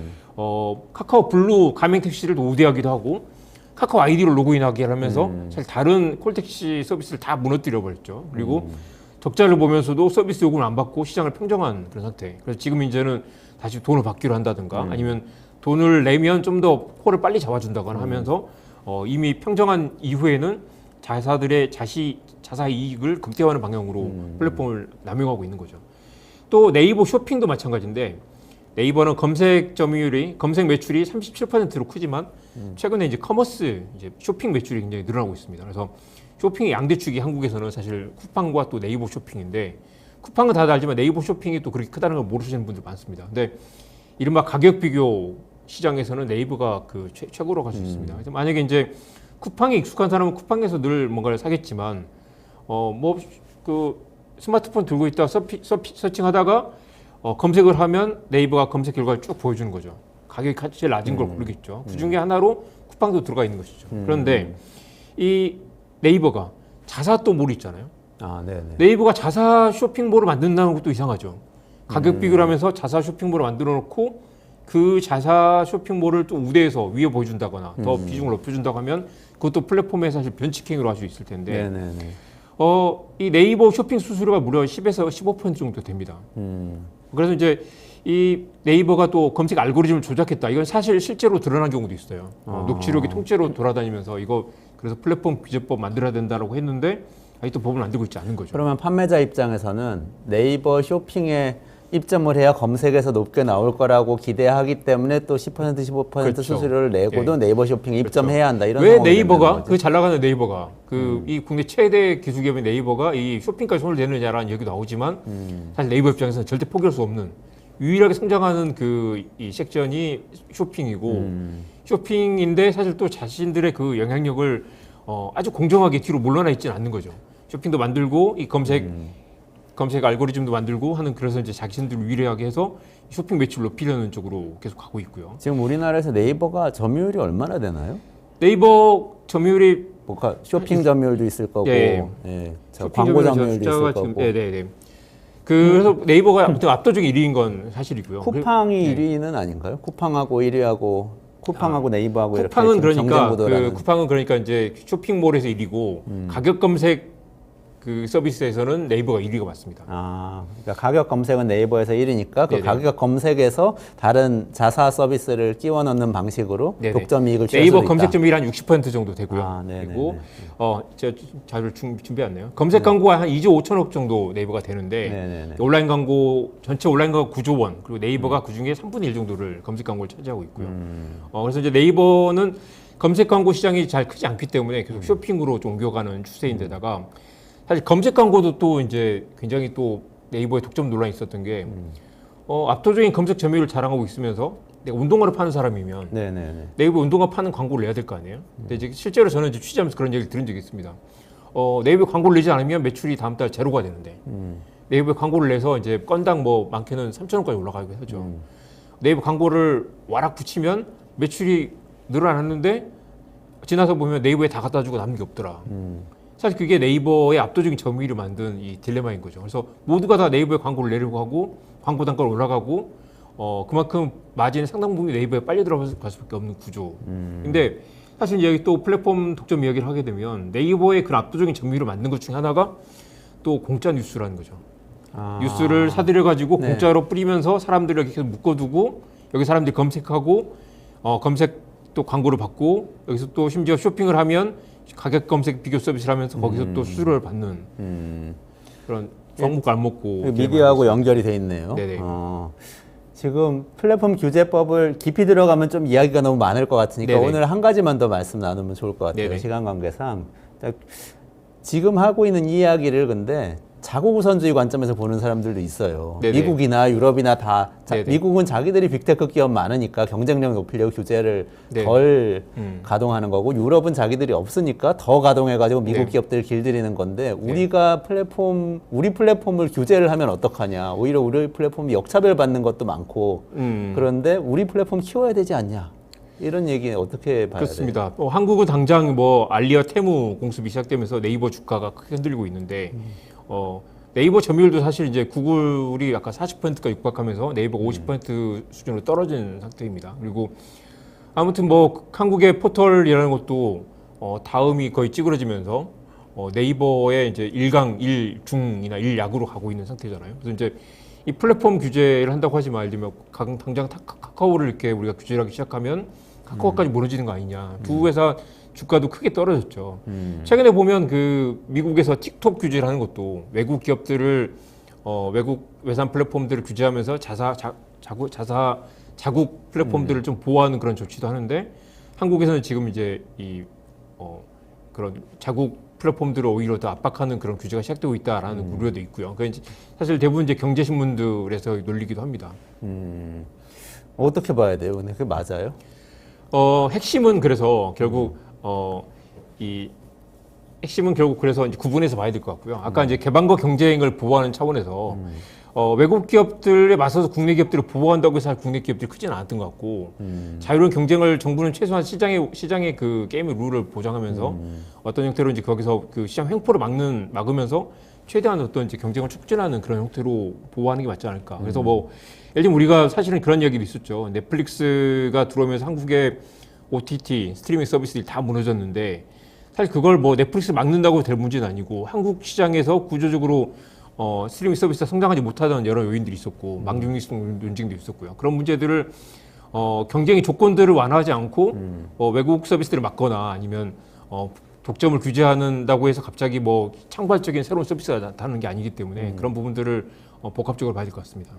카카오 블루 가맹 택시를 우대하기도 하고 카카오 아이디로 로그인하게 하면서 사실 다른 콜택시 서비스를 다 무너뜨려 버렸죠. 그리고 적자를 보면서도 서비스 요금을 안 받고 시장을 평정한 그런 상태. 그래서 지금 이제는 다시 돈을 받기로 한다든가 아니면 돈을 내면 좀 더 코를 빨리 잡아준다거나 하면서 이미 평정한 이후에는 자사들의 자사 이익을 극대화하는 방향으로 플랫폼을 남용하고 있는 거죠. 또 네이버 쇼핑도 마찬가지인데 네이버는 검색 점유율이 검색 매출이 37%로 크지만 최근에 이제 커머스 이제 쇼핑 매출이 굉장히 늘어나고 있습니다. 그래서 쇼핑의 양대축이 한국에서는 사실 쿠팡과 또 네이버 쇼핑인데 쿠팡은 다들 알지만 네이버 쇼핑이 또 그렇게 크다는 걸 모르시는 분들 많습니다. 근데 이른바 가격 비교 시장에서는 네이버가 그 최고로 갈 수 있습니다. 그래서 만약에 이제 쿠팡에 익숙한 사람은 쿠팡에서 늘 뭔가를 사겠지만 뭐 그 스마트폰 들고 있다 서칭하다가 검색을 하면 네이버가 검색 결과를 쭉 보여주는 거죠. 가격이 제일 낮은 걸 고르겠죠. 그 중에 하나로 쿠팡도 들어가 있는 것이죠. 그런데 이 네이버가 자사 또 몰이 있잖아요. 네이버가 자사 쇼핑몰을 만든다는 것도 이상하죠. 가격 비교를 하면서 자사 쇼핑몰을 만들어 놓고 그 자사 쇼핑몰을 또 우대해서 위에 보여준다거나 더 비중을 높여준다고 하면 그것도 플랫폼에 사실 변칙행위로 할 수 있을 텐데 이 네이버 쇼핑 수수료가 무려 10에서 15% 정도 됩니다. 그래서 이제 이 네이버가 또 검색 알고리즘을 조작했다. 이건 사실 실제로 드러난 경우도 있어요. 녹취록이 통째로 돌아다니면서 이거 그래서 플랫폼 규제법 만들어야 된다라고 했는데 아직도 법을 만들고 있지 않은 거죠. 그러면 판매자 입장에서는 네이버 쇼핑에 입점을 해야 검색에서 높게 나올 거라고 기대하기 때문에 또 10% 15% 그렇죠. 수수료를 내고도 네이버 쇼핑에 입점해야 한다. 이런 왜 상황이 네이버가 되는 그 잘 나가는 네이버가 이 국내 최대 기술기업인 네이버가 이 쇼핑까지 손을 대느냐라는 얘기도 나오지만 사실 네이버 입장에서는 절대 포기할 수 없는 유일하게 성장하는 이 섹션이 쇼핑이고 쇼핑인데 사실 또 자신들의 그 영향력을 아주 공정하게 뒤로 물러나 있지는 않는 거죠. 쇼핑도 만들고 이 검색 알고리즘도 만들고 하는 그래서 이제 자신들을 유리하게 해서 쇼핑 매출을 높이려는 쪽으로 계속 가고 있고요. 지금 우리나라에서 네이버가 점유율이 얼마나 되나요? 네이버 점유율이 뭐가 쇼핑 점유율도 있을 거고, 저 광고 점유율도 있을 거고. 네네네. 그래서 네이버가 아무튼 압도적인 1위인 건 사실이고요. 쿠팡이 1위는 아닌가요? 쿠팡하고 1위하고 쿠팡하고 네이버하고 쿠팡은 이렇게 그러니까 쿠팡은 그러니까 이제 쇼핑몰에서 1위고 가격 검색 그 서비스에서는 네이버가 1위가 맞습니다. 그러니까 가격 검색은 네이버에서 1위니까 그 가격 검색에서 다른 자사 서비스를 끼워 넣는 방식으로 독점 이익을 취할 네이버 수도 검색 있다. 점유율이 한 60% 정도 되고요. 그리고 제가 자료를 준비했네요. 검색 광고가 한 2조 5천억 정도 네이버가 되는데 온라인 광고 전체 온라인 광고 9조 원 그리고 네이버가 그중에 3분의 1 정도를 검색 광고를 차지하고 있고요. 그래서 이제 네이버는 검색 광고 시장이 잘 크지 않기 때문에 계속 쇼핑으로 좀 옮겨가는 추세인데다가 사실 검색 광고도 또 이제 굉장히 또 네이버에 독점 논란이 있었던 게 압도적인 검색 점유율을 자랑하고 있으면서 내가 운동화를 파는 사람이면 네이버 운동화 파는 광고를 내야 될 거 아니에요? 근데 이제 실제로 저는 이제 취재하면서 그런 얘기를 들은 적이 있습니다. 네이버 광고를 내지 않으면 매출이 다음 달 제로가 되는데 네이버 광고를 내서 이제 건당 뭐 많게는 3,000원까지 올라가기도 하죠. 네이버 광고를 와락 붙이면 매출이 늘어났는데 지나서 보면 네이버에 다 갖다 주고 남는 게 없더라. 사실 그게 네이버의 압도적인 점유율을 만든 이 딜레마인 거죠. 그래서 모두가 다 네이버에 광고를 내려고 하고 광고 단가가 올라가고 그만큼 마진의 상당 부분이 네이버에 빨리 들어갈 수밖에 없는 구조. 근데 사실 여기 또 플랫폼 독점 이야기를 하게 되면 네이버의 그 압도적인 점유율을 만든 것 중에 하나가 또 공짜 뉴스라는 거죠. 뉴스를 사들여 가지고 공짜로 뿌리면서 사람들을 계속 묶어두고 여기 사람들이 검색하고 검색 또 광고를 받고 여기서 또 심지어 쇼핑을 하면 가격 검색 비교 서비스를 하면서 거기서 또 수수료를 받는 그런 먹고 안 먹고 미디어하고 연결이 돼 있네요. 지금 플랫폼 규제법을 깊이 들어가면 좀 이야기가 너무 많을 것 같으니까 오늘 한 가지만 더 말씀 나누면 좋을 것 같아요. 시간 관계상 지금 하고 있는 이야기를 근데 자국 우선주의 관점에서 보는 사람들도 있어요. 네네. 미국이나 유럽이나 다 네네. 미국은 자기들이 빅테크 기업 많으니까 경쟁력 높이려고 규제를 네. 덜 가동하는 거고, 유럽은 자기들이 없으니까 더 가동해가지고 미국 네. 기업들을 길들이는 건데, 우리 플랫폼을 규제를 하면 어떡하냐. 오히려 우리 플랫폼이 역차별 받는 것도 많고, 그런데 우리 플랫폼 키워야 되지 않냐. 이런 얘기 어떻게 봐야 돼요? 그렇습니다. 한국은 당장 뭐 알리와 테무 공습이 시작되면서 네이버 주가가 크게 흔들리고 있는데 네이버 점유율도 사실 이제 구글이 아까 40%가 육박하면서 네이버가 50% 수준으로 떨어진 상태입니다. 그리고 아무튼 뭐 한국의 포털이라는 것도 다음이 거의 찌그러지면서 네이버의 이제 1강, 1중이나 1약으로 가고 있는 상태잖아요. 그래서 이제 이 플랫폼 규제를 한다고 하지만 예를 들면 당장 카카오를 이렇게 우리가 규제를 하기 시작하면 카카오까지 무너지는 거 아니냐. 두 회사 주가도 크게 떨어졌죠. 최근에 보면 그 미국에서 틱톡 규제를 하는 것도 외국 기업들을 외국 외산 플랫폼들을 규제하면서 자국 플랫폼들을 좀 보호하는 그런 조치도 하는데 한국에서는 지금 이제 그런 자국 플랫폼들을 오히려 더 압박하는 그런 규제가 시작되고 있다라는 우려도 있고요. 그러니까 사실 대부분 이제 경제신문들에서 놀리기도 합니다. 어떻게 봐야 돼요? 근데 그게 맞아요? 핵심은 그래서 결국 핵심은 결국 그래서 이제 구분해서 봐야 될 것 같고요. 아까 이제 개방과 경쟁을 보호하는 차원에서 외국 기업들에 맞서서 국내 기업들을 보호한다고 해서 국내 기업들이 크지는 않았던 것 같고 자유로운 경쟁을 정부는 최소한 시장의 그 게임의 룰을 보장하면서 어떤 형태로 이제 거기서 그 시장 횡포를 막으면서 최대한 어떤 이제 경쟁을 촉진하는 그런 형태로 보호하는 게 맞지 않을까. 그래서 뭐 예를 들면 우리가 사실은 그런 이야기도 있었죠. 넷플릭스가 들어오면서 한국의 OTT 스트리밍 서비스들이 다 무너졌는데 사실 그걸 뭐 넷플릭스 막는다고 될 문제는 아니고 한국 시장에서 구조적으로 스트리밍 서비스가 성장하지 못하던 여러 요인들이 있었고 망중립성 논쟁도 있었고요. 그런 문제들을 경쟁의 조건들을 완화하지 않고 외국 서비스들을 막거나 아니면 독점을 규제한다고 해서 갑자기 뭐 창발적인 새로운 서비스가 나타나는 게 아니기 때문에 그런 부분들을 복합적으로 봐야 될 것 같습니다.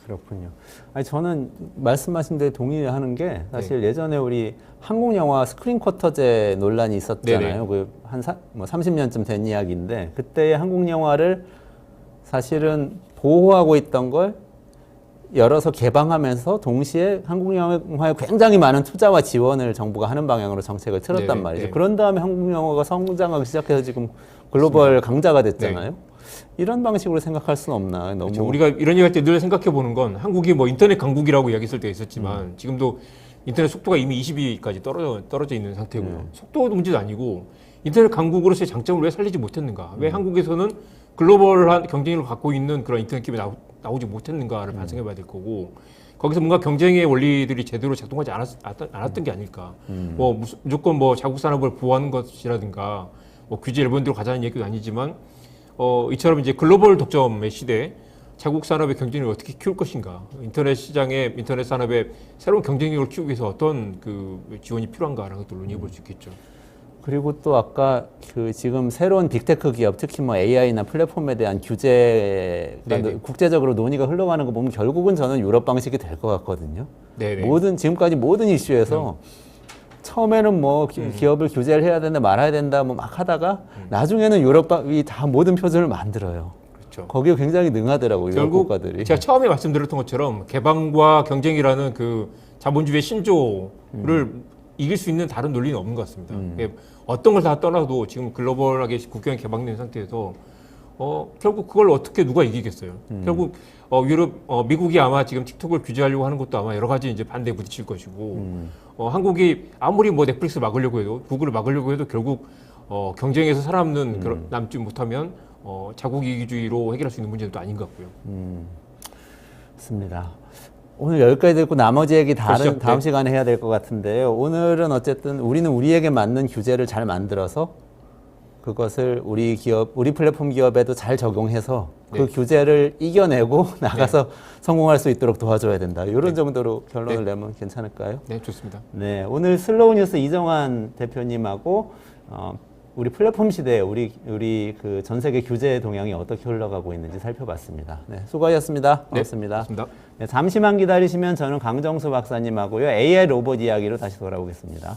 그렇군요. 아니, 저는 말씀하신 데 동의하는 게 사실 예전에 우리 한국 영화 스크린 쿼터제 논란이 있었잖아요. 그 한 30년쯤 된 이야기인데 그때의 한국 영화를 사실은 보호하고 있던 걸 열어서 개방하면서 동시에 한국 영화에 굉장히 많은 투자와 지원을 정부가 하는 방향으로 정책을 틀었단 네네. 말이죠. 네. 그런 다음에 한국 영화가 성장하기 시작해서 지금 글로벌 강자가 됐잖아요. 네. 이런 방식으로 생각할 수는 없나. 너무 그렇죠. 우리가 이런 얘기할 때 늘 생각해 보는 건 한국이 뭐 인터넷 강국이라고 이야기했을 때 있었지만 지금도 인터넷 속도가 이미 20위까지 떨어져 있는 상태고요. 속도 문제도 아니고 인터넷 강국으로서의 장점을 왜 살리지 못했는가? 왜 한국에서는 글로벌한 경쟁력을 갖고 있는 그런 인터넷 기업이 나오지 못했는가를 반성해 봐야 될 거고 거기서 뭔가 경쟁의 원리들이 제대로 작동하지 않았던 게 아닐까. 뭐 무조건 뭐 자국 산업을 보호하는 것이라든가 뭐 규제 일본대로 가자는 얘기도 아니지만 이처럼 이제 글로벌 독점의 시대에 자국 산업의 경쟁력을 어떻게 키울 것인가, 인터넷 산업의 새로운 경쟁력을 키우기 위해서 어떤 그 지원이 필요한가라는 것도 논의해 볼 수 있겠죠. 그리고 또 아까 그 지금 새로운 빅테크 기업, 특히 뭐 AI나 플랫폼에 대한 규제가 국제적으로 논의가 흘러가는 거 보면 결국은 저는 유럽 방식이 될 것 같거든요. 네네. 지금까지 모든 이슈에서 처음에는 뭐 기업을 규제를 해야 된다, 말아야 된다, 뭐 막 하다가 나중에는 유럽이 다 모든 표준을 만들어요. 그렇죠. 거기에 굉장히 능하더라고요, 유럽 결국 국가들이. 제가 처음에 말씀드렸던 것처럼 개방과 경쟁이라는 그 자본주의의 신조를 이길 수 있는 다른 논리는 없는 것 같습니다. 어떤 걸 다 떠나도 지금 글로벌하게 국경이 개방된 상태에서 결국 그걸 어떻게 누가 이기겠어요. 결국 미국이 아마 지금 틱톡을 규제하려고 하는 것도 아마 여러 가지 이제 반대에 부딪힐 것이고 한국이 아무리 뭐 넷플릭스 막으려고 해도 구글을 막으려고 해도 결국 경쟁에서 살아남는 남지 못하면 자국 이기주의로 해결할 수 있는 문제도 아닌 것 같고요. 맞습니다. 오늘 여기까지 듣고 나머지 얘기 그렇죠. 다음 시간에 해야 될 것 같은데요. 오늘은 어쨌든 우리는 우리에게 맞는 규제를 잘 만들어서 그것을 우리 플랫폼 기업에도 잘 적용해서 그 규제를 이겨내고 나가서 성공할 수 있도록 도와줘야 된다. 이런 정도로 결론을 내면 괜찮을까요? 네, 좋습니다. 네, 오늘 슬로우 뉴스 이정환 대표님하고 우리 플랫폼 시대에 우리 그 전 세계 규제 동향이 어떻게 흘러가고 있는지 살펴봤습니다. 네, 수고하셨습니다. 고맙습니다. 네, 고맙습니다. 네, 잠시만 기다리시면 저는 강정수 박사님하고요 AI 로봇 이야기로 다시 돌아오겠습니다.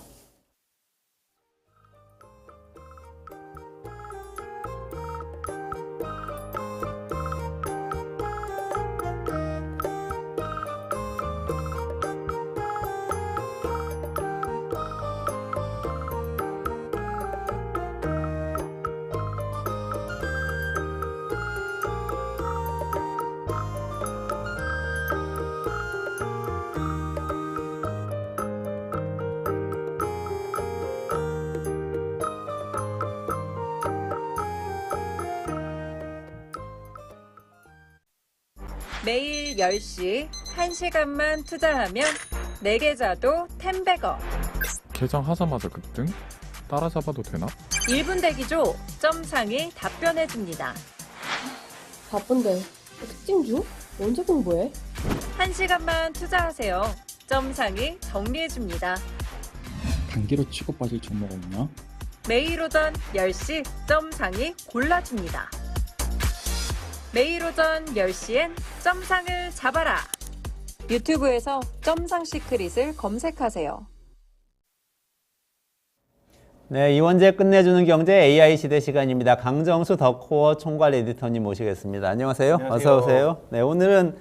매일 10시 1시간만 투자하면 내 계좌도 10배거. 개장하자마자 급등? 따라잡아도 되나? 1분 대기죠. 점상이 답변해줍니다. 바쁜데 특징 중? 언제 공부해? 1시간만 투자하세요. 점상이 정리해줍니다. 단기로 치고 빠질 종목 없나? 매일 오전 10시 점상이 골라줍니다. 매일 오전 10시엔 점상을 잡아라. 유튜브에서 점상 시크릿을 검색하세요. 네, 이원재 끝내주는 경제 AI 시대 시간입니다. 강정수 더코어 총괄 에디터님 모시겠습니다. 안녕하세요. 안녕하세요. 어서 오세요. 네, 오늘은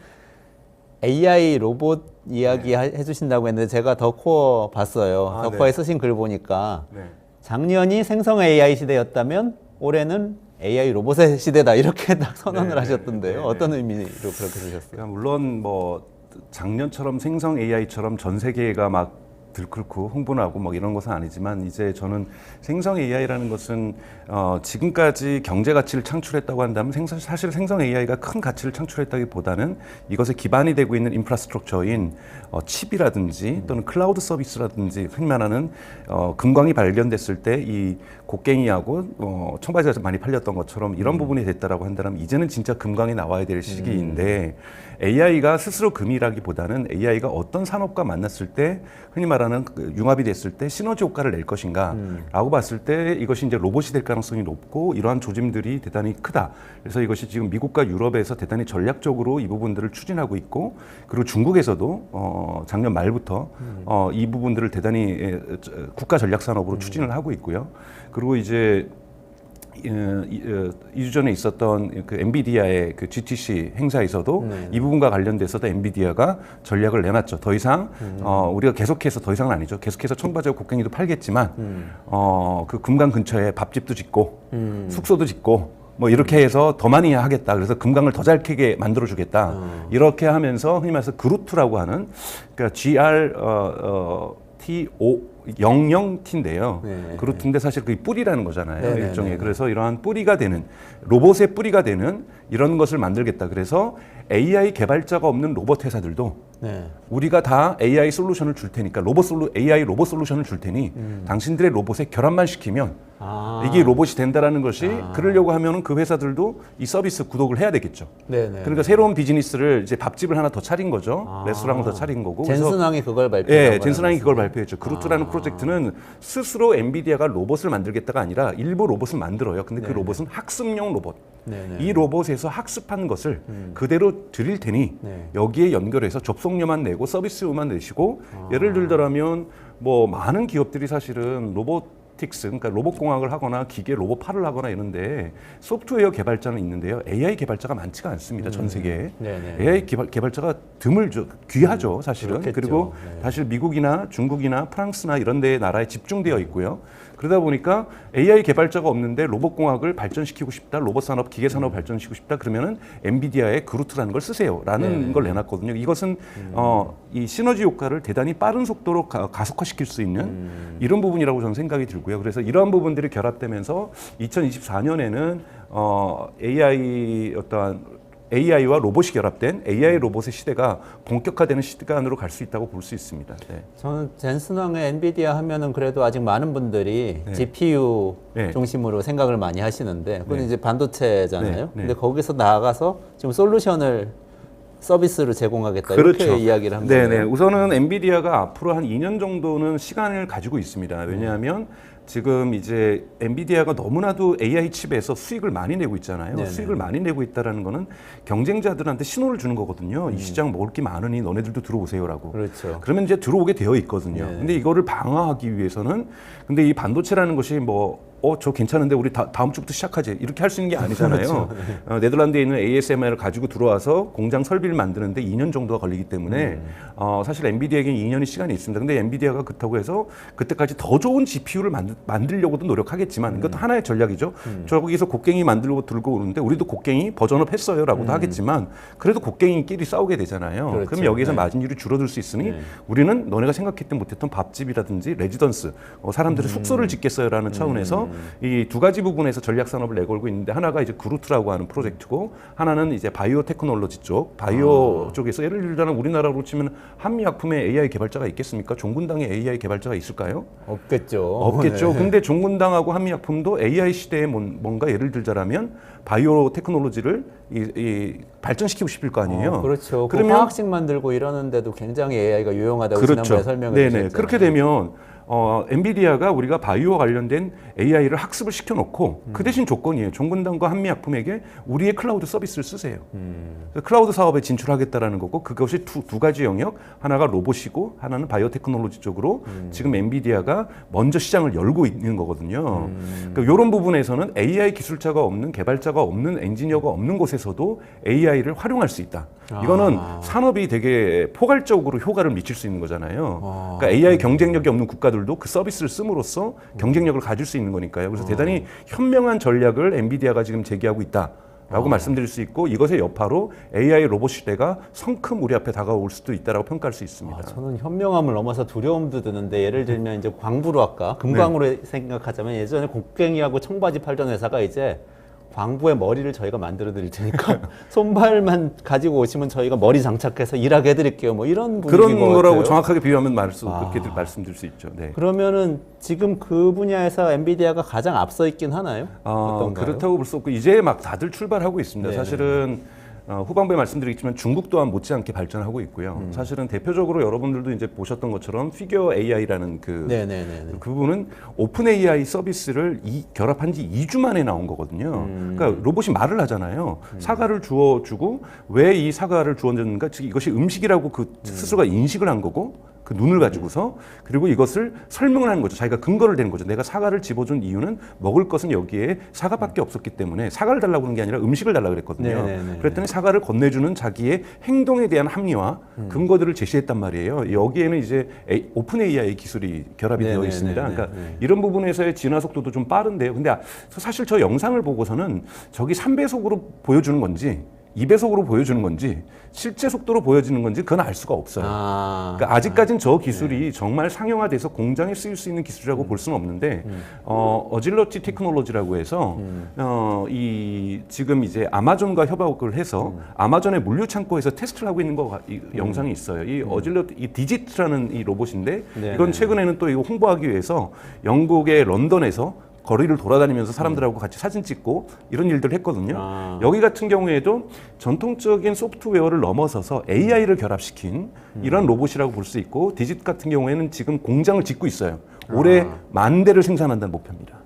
AI 로봇 이야기 해주신다고 했는데 제가 더코어 봤어요. 아, 더코어에 네. 쓰신 글 보니까 네. 작년이 생성 AI 시대였다면 올해는 AI 로봇의 시대다 이렇게 딱 선언을 네, 하셨던데요. 네, 네. 어떤 의미로 그렇게 쓰셨어요? 그러니까 물론 뭐 작년처럼 생성 AI처럼 전 세계가 막 들끓고 흥분하고 뭐 이런 것은 아니지만 이제 저는 생성 AI라는 것은 지금까지 경제 가치를 창출했다고 한다면 사실 생성 AI가 큰 가치를 창출했다기보다는 이것에 기반이 되고 있는 인프라스트럭처인 칩이라든지 또는 클라우드 서비스라든지 흔히 말하는 금광이 발견됐을 때 이 곡괭이하고 청바지가 많이 팔렸던 것처럼 이런 부분이 됐다라고 한다면 이제는 진짜 금광이 나와야 될 시기인데 AI가 스스로 금이라기보다는 AI가 어떤 산업과 만났을 때 흔히 말하는 융합이 됐을 때 시너지 효과를 낼 것인가라고 봤을 때 이것이 이제 로봇이 될 가능성이 높고 이러한 조짐들이 대단히 크다. 그래서 이것이 지금 미국과 유럽에서 대단히 전략적으로 이 부분들을 추진하고 있고 그리고 중국에서도 작년 말부터 이 부분들을 대단히 국가 전략 산업으로 추진을 하고 있고요. 그리고 이제 2주 전에 있었던 그 엔비디아의 그 GTC 행사에서도 이 부분과 관련돼서도 엔비디아가 전략을 내놨죠. 더 이상 우리가 계속해서 더 이상은 아니죠. 계속해서 청바지와 곡괭이도 팔겠지만 그 금강 근처에 밥집도 짓고 숙소도 짓고 뭐 이렇게 해서 더 많이 하겠다. 그래서 금강을 더 잘 캐게 만들어 주겠다. 이렇게 하면서 흔히 말해서 그루트라고 하는 그러니까 GRTO 00T인데요. 네. 그루트인데 사실 그게 뿌리라는 거잖아요. 네, 네, 일종의. 네, 네. 그래서 이러한 뿌리가 되는 로봇의 뿌리가 되는 이런 것을 만들겠다. 그래서 AI 개발자가 없는 로봇 회사들도 네. 우리가 다 AI 솔루션을 줄 테니까 AI 로봇 솔루션을 줄 테니 당신들의 로봇에 결합만 시키면 이게 로봇이 된다라는 것이 그러려고 하면은 그 회사들도 이 서비스 구독을 해야 되겠죠. 네네. 그러니까 새로운 비즈니스를 이제 밥집을 하나 더 차린 거죠. 레스토랑을 더 차린 거고. 젠슨왕이 그걸 발표했죠. 예, 젠슨왕이 그걸 발표했죠. 그루트라는 프로젝트는 스스로 엔비디아가 로봇을 만들겠다가 아니라 일부 로봇을 만들어요. 근데 그 로봇은 학습용 로봇. 네네. 이 로봇에서 학습한 것을 그대로 드릴 테니 네. 여기에 연결해서 접속료만 내고 서비스료만 내시고 예를 들더라면 뭐 많은 기업들이 사실은 로보틱스, 그러니까 로봇공학을 하거나 기계 로봇팔을 하거나 이런데 소프트웨어 개발자는 있는데요. AI 개발자가 많지가 않습니다. 전 세계에. 네네. AI 개발자가 드물죠. 귀하죠, 사실은. 그렇겠죠. 그리고 네. 사실 미국이나 중국이나 프랑스나 이런 데 나라에 집중되어 있고요. 그러다 보니까 AI 개발자가 없는데 로봇공학을 발전시키고 싶다, 로봇 산업, 기계 산업 발전시키고 싶다 그러면은 엔비디아의 그루트라는 걸 쓰세요라는 걸 내놨거든요. 이것은 이 시너지 효과를 대단히 빠른 속도로 가속화시킬 수 있는 이런 부분이라고 저는 생각이 들고요. 그래서 이러한 부분들이 결합되면서 2024년에는 AI와 로봇이 결합된 AI 로봇의 시대가 본격화되는 시간으로 갈 수 있다고 볼 수 있습니다. 네. 저는 젠슨왕의 엔비디아 하면은 그래도 아직 많은 분들이 네. GPU 네. 중심으로 생각을 많이 하시는데 그건 네. 이제 반도체잖아요. 네. 네. 근데 거기서 나아가서 지금 솔루션을 서비스를 제공하겠다 이렇게 이야기를 한 거예요. 네네. 우선은 엔비디아가 앞으로 한 2년 정도는 시간을 가지고 있습니다. 왜냐하면 지금 이제 엔비디아가 너무나도 AI 칩에서 수익을 많이 내고 있잖아요. 네네. 수익을 많이 내고 있다는 거는 경쟁자들한테 신호를 주는 거거든요. 이 시장 먹을 게 많으니 너네들도 들어오세요라고. 그렇죠. 그러면 이제 들어오게 되어 있거든요. 네. 근데 이거를 방어하기 위해서는 근데 이 반도체라는 것이 뭐 저 괜찮은데 우리 다음 주부터 시작하지 이렇게 할 수 있는 게 아니잖아요. 그렇죠. 네덜란드에 있는 ASML을 가지고 들어와서 공장 설비를 만드는데 2년 정도가 걸리기 때문에 사실 엔비디아에게는 2년의 시간이 있습니다. 근데 엔비디아가 그렇다고 해서 그때까지 더 좋은 GPU를 만들려고도 노력하겠지만 이것도 하나의 전략이죠. 저기서 곡괭이 만들고 들고 오는데 우리도 곡괭이 버전업 했어요라고도 하겠지만 그래도 곡괭이끼리 싸우게 되잖아요. 그렇죠. 그럼 여기에서 네. 마진율이 줄어들 수 있으니 네. 우리는 너네가 생각했던 못했던 밥집이라든지 레지던스 사람들이 숙소를 짓겠어요라는 차원에서 이 두 가지 부분에서 전략 산업을 내걸고 있는데 하나가 이제 그루트라고 하는 프로젝트고 하나는 이제 바이오 테크놀로지 쪽, 바이오 쪽에서 예를 들자면 우리나라로 치면 한미약품에 AI 개발자가 있겠습니까? 종군당에 AI 개발자가 있을까요? 없겠죠. 없겠죠. 네. 근데 종군당하고 한미약품도 AI 시대에 뭔가 예를 들자라면 바이오 테크놀로지를 발전시키고 싶을 거 아니에요. 그렇죠. 그 그러면 화학식 만들고 이러는데도 굉장히 AI가 유용하다고 그렇죠. 지난번에 설명해 네네. 주셨잖아요. 그렇게 되면 엔비디아가 우리가 바이오와 관련된 AI를 학습을 시켜놓고 그 대신 조건이에요. 종군당과 한미약품에게 우리의 클라우드 서비스를 쓰세요. 그래서 클라우드 사업에 진출하겠다라는 거고 그것이 두 가지 영역, 하나가 로봇이고 하나는 바이오 테크놀로지 쪽으로 지금 엔비디아가 먼저 시장을 열고 있는 거거든요. 그러니까 이런 부분에서는 AI 기술자가 없는 개발자가 없는 엔지니어가 없는 곳에서도 AI를 활용할 수 있다. 이거는 산업이 되게 포괄적으로 효과를 미칠 수 있는 거잖아요. 그러니까 AI 경쟁력이 없는 국가들도 그 서비스를 씀으로써 경쟁력을 가질 수 있는 거니까요. 그래서 대단히 현명한 전략을 엔비디아가 지금 제기하고 있다라고 말씀드릴 수 있고 이것의 여파로 AI 로봇 시대가 성큼 우리 앞에 다가올 수도 있다라고 평가할 수 있습니다. 저는 현명함을 넘어서 두려움도 드는데 예를 들면 이제 광부로 아까 금광으로 생각하자면 예전에 곡괭이하고 청바지 팔던 회사가 이제 광부의 머리를 저희가 만들어 드릴 테니까 손발만 가지고 오시면 저희가 머리 장착해서 일하게 해드릴게요. 뭐 이런 분위기인 그런 것 거라고 같아요. 정확하게 비유하면 그렇게 말씀드릴 수 있죠. 네. 그러면은 지금 그 분야에서 엔비디아가 가장 앞서 있긴 하나요? 어떤가요? 그렇다고 볼 수 없고 이제 막 다들 출발하고 있습니다. 네네. 사실은 후반부에 말씀드리겠지만 중국 또한 못지않게 발전하고 있고요. 사실은 대표적으로 여러분들도 이제 보셨던 것처럼 피겨 AI라는 그 부분은 오픈 AI 서비스를 결합한 지 2주 만에 나온 거거든요. 그러니까 로봇이 말을 하잖아요. 사과를 주어주고 왜 이 사과를 주어줬는가? 즉 이것이 음식이라고 그 스스로가 인식을 한 거고 그 눈을 가지고서 그리고 이것을 설명을 하는 거죠. 자기가 근거를 대는 거죠. 내가 사과를 집어준 이유는 먹을 것은 여기에 사과밖에 없었기 때문에 사과를 달라고 하는 게 아니라 음식을 달라고 그랬거든요. 그랬더니 사과를 건네주는 자기의 행동에 대한 합리화 근거들을 제시했단 말이에요. 여기에는 이제 오픈 AI 기술이 결합이 되어 있습니다. 그러니까 이런 부분에서의 진화 속도도 좀 빠른데요. 근데 사실 저 영상을 보고서는 저기 3배속으로 보여주는 건지 2배속으로 보여주는 건지 실제 속도로 보여지는 건지 그건 알 수가 없어요. 그러니까 아직까지는 저 기술이 정말 상용화돼서 공장에 쓰일 수 있는 기술이라고 볼 수는 없는데 어질러티 테크놀로지라고 해서 지금 이제 아마존과 협업을 해서 아마존의 물류 창고에서 테스트를 하고 있는 영상이 있어요. 이 어질러티 이 디지트라는 이 로봇인데 이건 최근에는 또 이거 홍보하기 위해서 영국의 런던에서 거리를 돌아다니면서 사람들하고 같이 사진 찍고 이런 일들을 했거든요. 여기 같은 경우에도 전통적인 소프트웨어를 넘어서서 AI를 결합시킨 이런 로봇이라고 볼 수 있고 디짓 같은 경우에는 지금 공장을 짓고 있어요. 올해 10,000대를 생산한다는 목표입니다.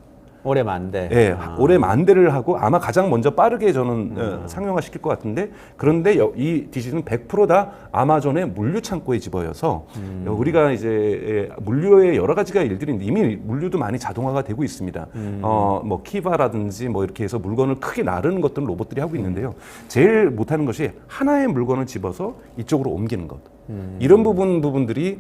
올해 10,000대. 네, 올해 10,000대를 하고 아마 가장 먼저 빠르게 저는 상용화 시킬 것 같은데 그런데 이 디짓은 100% 다 아마존의 물류 창고에 집어여서 우리가 이제 물류의 여러 가지가 일들이 있는데 이미 물류도 많이 자동화가 되고 있습니다. 뭐 키바라든지 뭐 이렇게 해서 물건을 크게 나르는 것들은 로봇들이 하고 있는데요. 제일 못하는 것이 하나의 물건을 집어서 이쪽으로 옮기는 것. 이런 부분들이